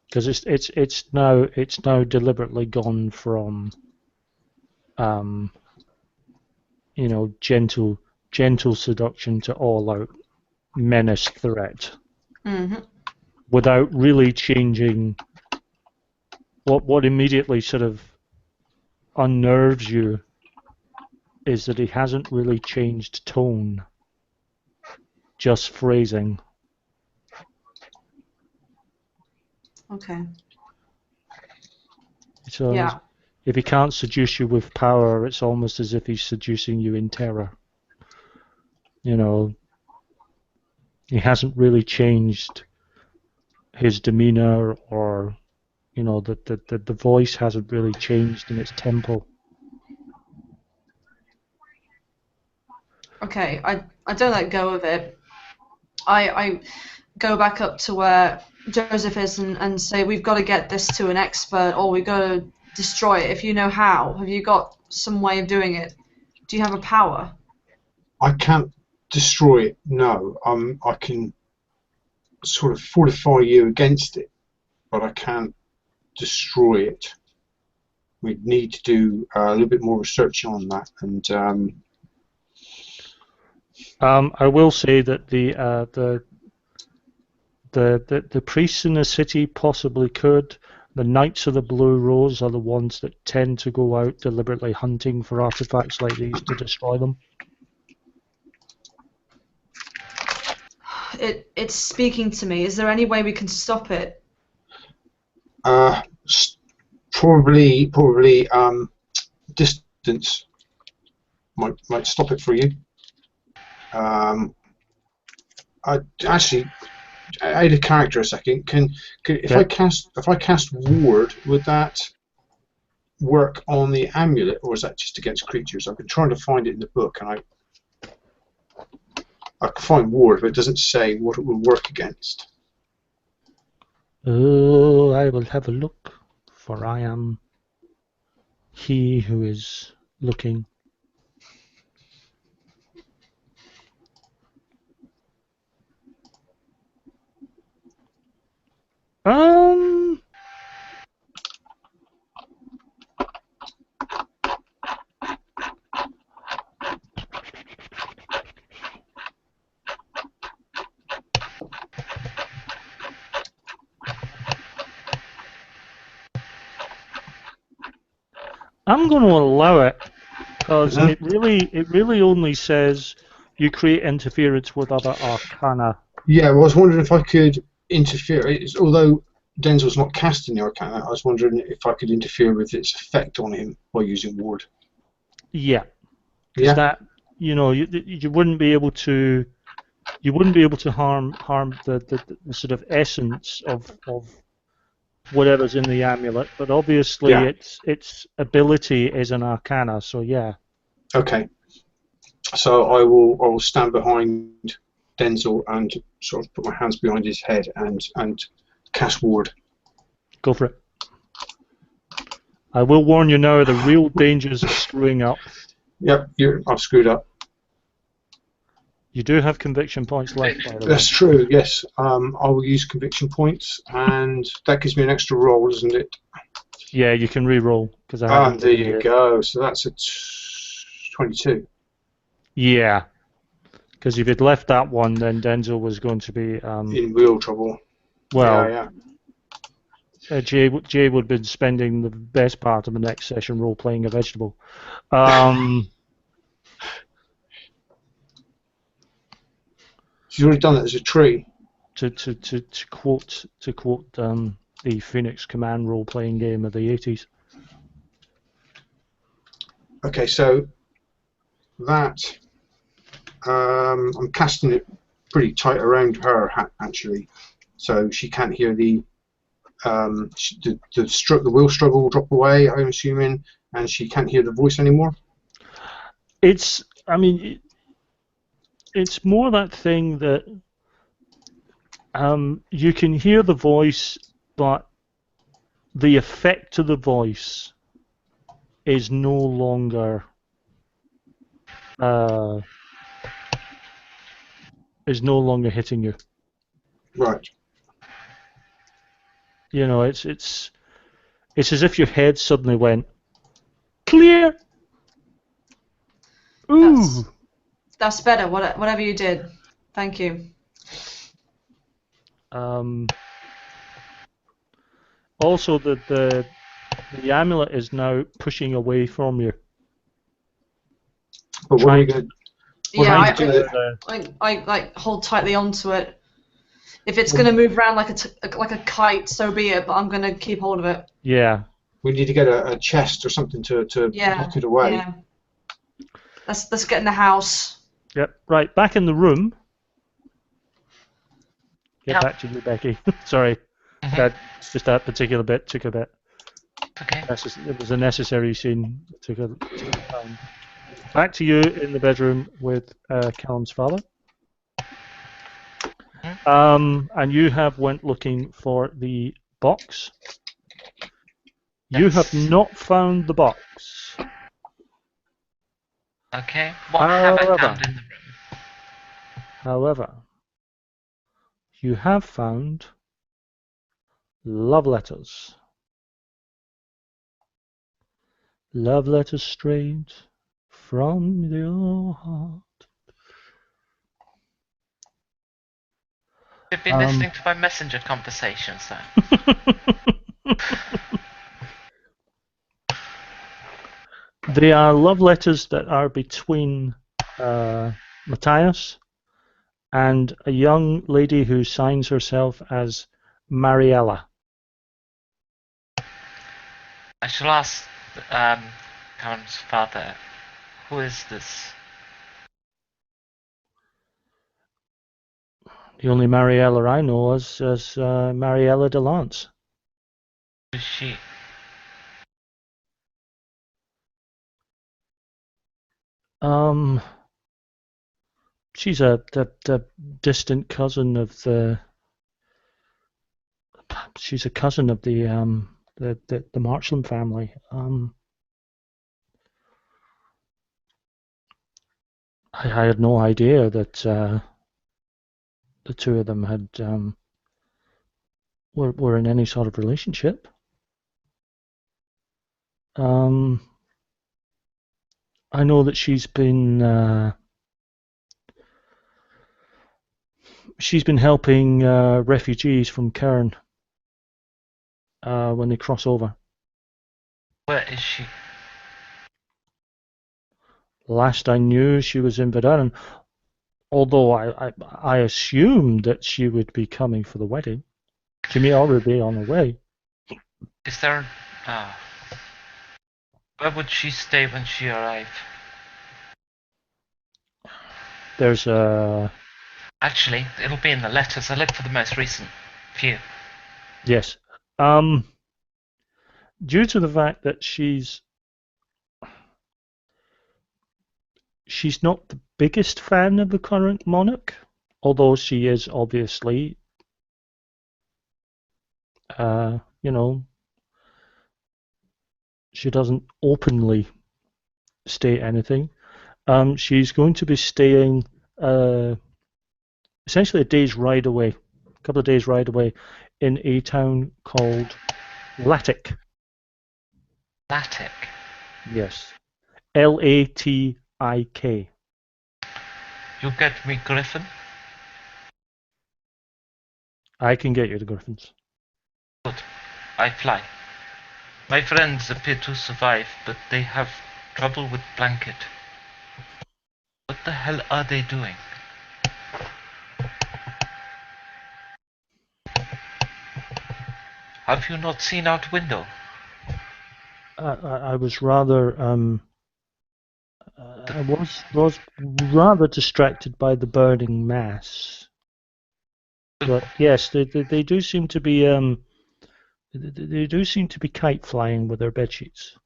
Because it's now deliberately gone from you know, gentle seduction to all out menace threat. Mm-hmm. Without really changing what immediately sort of unnerves you is that he hasn't really changed tone, just phrasing. Okay. So Yeah. if he can't seduce you with power, it's almost as if he's seducing you in terror. You know, he hasn't really changed his demeanor, or you know, the voice hasn't really changed in its tempo. Okay. I don't let go of it. I go back up to where Joseph is and say, we've got to get this to an expert, or we've got to destroy it. If you know how, have you got some way of doing it? Do you have a power? I can't destroy it. No, I can sort of fortify you against it, but I can't destroy it. We'd need to do a little bit more research on that, and I will say that the priests in the city possibly could. The Knights of the Blue Rose are the ones that tend to go out deliberately hunting for artifacts like these to destroy them. It's speaking to me. Is there any way we can stop it? probably distance might stop it for you. I actually add a character a second. If I cast ward, would that work on the amulet, or is that just against creatures? I've been trying to find it in the book, and I can find ward, but it doesn't say what it will work against. Oh, I will have a look, for I am he who is looking. Um, I'm going to allow it because it really only says you create interference with other arcana. Yeah, well, I was wondering if I could interfere. Although Denzel's not casting the Arcana, I was wondering if I could interfere with its effect on him by using Ward. Yeah, because Yeah. that you wouldn't be able to harm the sort of essence of whatever's in the amulet, but obviously Yeah. its ability is an arcana, so yeah. Okay. So I will stand behind Denzel and sort of put my hands behind his head and cast Ward. Go for it. I will warn you now, the real dangers of screwing up. Yep, I've screwed up. You do have conviction points left, by the way. That's true, yes. I will use conviction points, and that gives me an extra roll, doesn't it? Yeah, you can re-roll, because I haven't. There you go. So that's a 22. Yeah, because if you'd left that one, then Denzel was going to be in real trouble. Well, yeah. Jay would have been spending the best part of the next session role-playing a vegetable. She's already done it as a tree. To quote the Phoenix Command role-playing game of the 80s. Okay, so that I'm casting it pretty tight around her actually, so she can't hear the will struggle will drop away, I'm assuming, and she can't hear the voice anymore. It's more that thing that you can hear the voice, but the effect of the voice is no longer hitting you. Right. You know, it's as if your head suddenly went clear. Ooh. That's better. Whatever you did. Thank you. Also, the amulet is now pushing away from you. But what are we going to? Yeah, I hold tightly onto it. If it's going to move around like a kite, so be it. But I'm going to keep hold of it. Yeah. We need to get a chest or something to lock it away. Yeah. Let's get in the house. Yep. Right. Back in the room. Get back to you, Becky. Sorry. Just that particular bit took a bit. Okay. It was a necessary scene. It took a time. Back to you in the bedroom with Callum's father. And you have went looking for the box. Yes. You have not found the box. Okay. What have I found in the room? However, you have found love letters. Love letters straight from your heart. You've been listening to my messenger conversations, then. They are love letters that are between Matthias and a young lady who signs herself as Mariella. I shall ask Karen's father, who is this? The only Mariella I know is Mariella DeLance. Who is she? She's the distant cousin of the She's a cousin of the Marchland family. I had no idea that the two of them had were in any sort of relationship. I know that she's been helping refugees from Cairn when they cross over. Where is she? Last I knew, she was in Verdun, although I assumed that she would be coming for the wedding. She may already be on her way. Is there... Where would she stay when she arrived? There's a... Actually, it'll be in the letters. I looked for the most recent few. Yes. Due to the fact that she's not the biggest fan of the current monarch, although she is obviously, she doesn't openly state anything. She's going to be staying essentially a couple of days ride away, in a town called Latik. Latik? Yes. Latik. You'll get me Griffin? I can get you the Griffins. Good. I fly. My friends appear to survive, but they have trouble with blanket. What the hell are they doing? Have you not seen out window? I was rather I was rather distracted by the burning mass. But yes, they do seem to be they do seem to be kite flying with their bed sheets.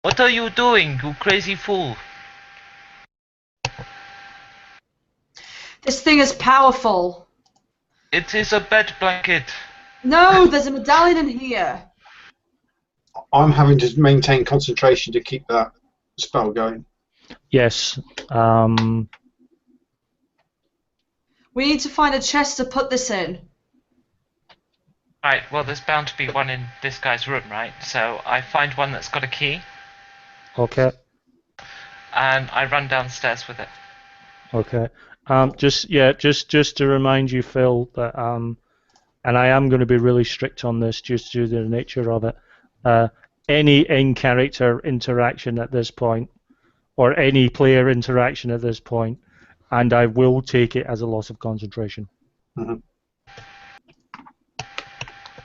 What are you doing, you crazy fool? This thing is powerful. It is a bed blanket. No, there's a medallion in here. I'm having to maintain concentration to keep that spell going. Yes. We need to find a chest to put this in. Right, well there's bound to be one in this guy's room, right? So I find one that's got a key. Okay. And I run downstairs with it. Okay. Just to remind you, Phil, that and I am going to be really strict on this just due to the nature of it. Any in-character interaction at this point, or any player interaction at this point, and I will take it as a loss of concentration. Mm-hmm.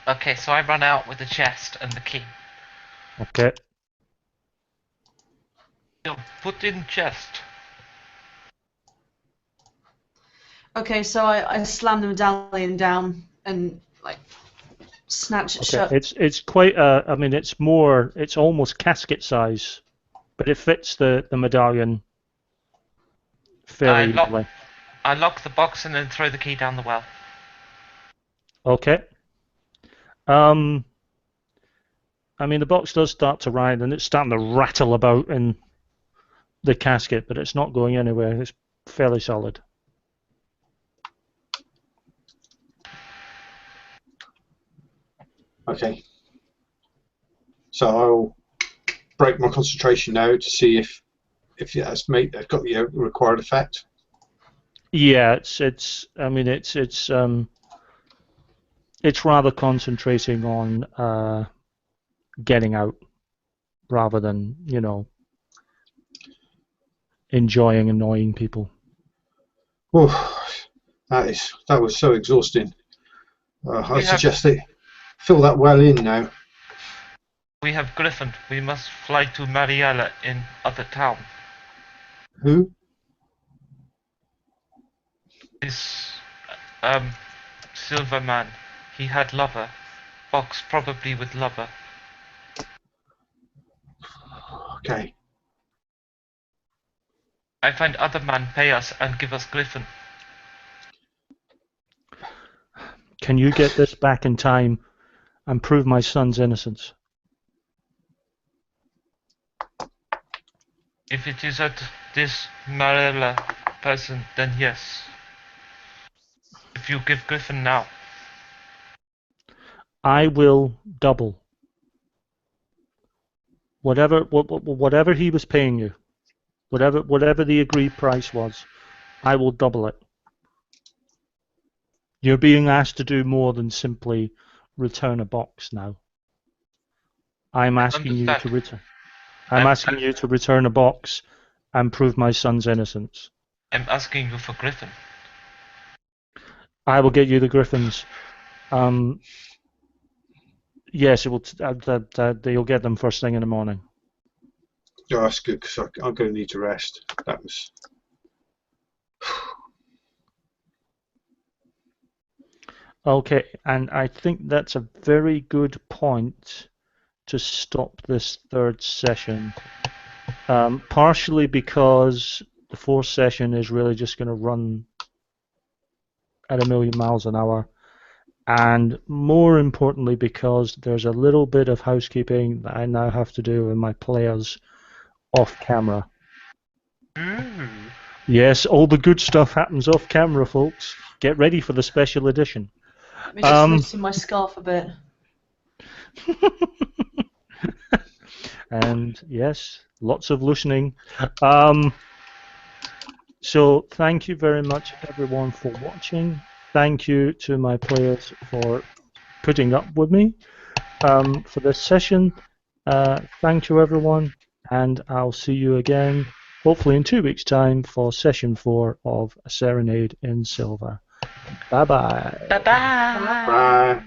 Okay, so I run out with the chest and the key. Okay. Put in chest. Okay, so I slam the medallion down and like snatch it shut. It's quite I mean it's almost casket size, but it fits the medallion fairly easily. I lock the box and then throw the key down the well. Okay. I mean the box does start to ride and it's starting to rattle about in the casket, but it's not going anywhere. It's fairly solid. Okay. So I'll break my concentration now to see if that's got the required effect. Yeah, it's rather concentrating on getting out rather than, enjoying annoying people. Oh, that was so exhausting. I suggest they fill that well in now. We have Griffin. We must fly to Mariella in other town. Who? This silver man. He had lover. Box probably with lover. Okay. I find other man pay us and give us Griffin. can you get this back in time and prove my son's innocence? If it is at this Marilla person, then yes. If you give Griffin now. I will double. Whatever he was paying you, whatever the agreed price was, I will double it. You're being asked to do more than simply return a box now. I'm asking you to return. I'm asking you to return a box and prove my son's innocence. I'm asking you for Griffin. I will get you the Griffins. Yes, it will. You'll get them first thing in the morning. Oh, that's good, because I'm going to need to rest. That was... Okay, and I think that's a very good point to stop this third session. Partially because the fourth session is really just going to run at 1,000,000 miles an hour. And more importantly, because there's a little bit of housekeeping that I now have to do with my players off camera. Yes, all the good stuff happens off camera, folks. Get ready for the special edition. Let me just loosen my scarf a bit. And yes, lots of loosening. So thank you very much, everyone, for watching. Thank you to my players for putting up with me for this session. Thank you, everyone, and I'll see you again, hopefully in 2 weeks' time, for session 4 of Serenade in Silver. Bye-bye. Bye-bye. Bye.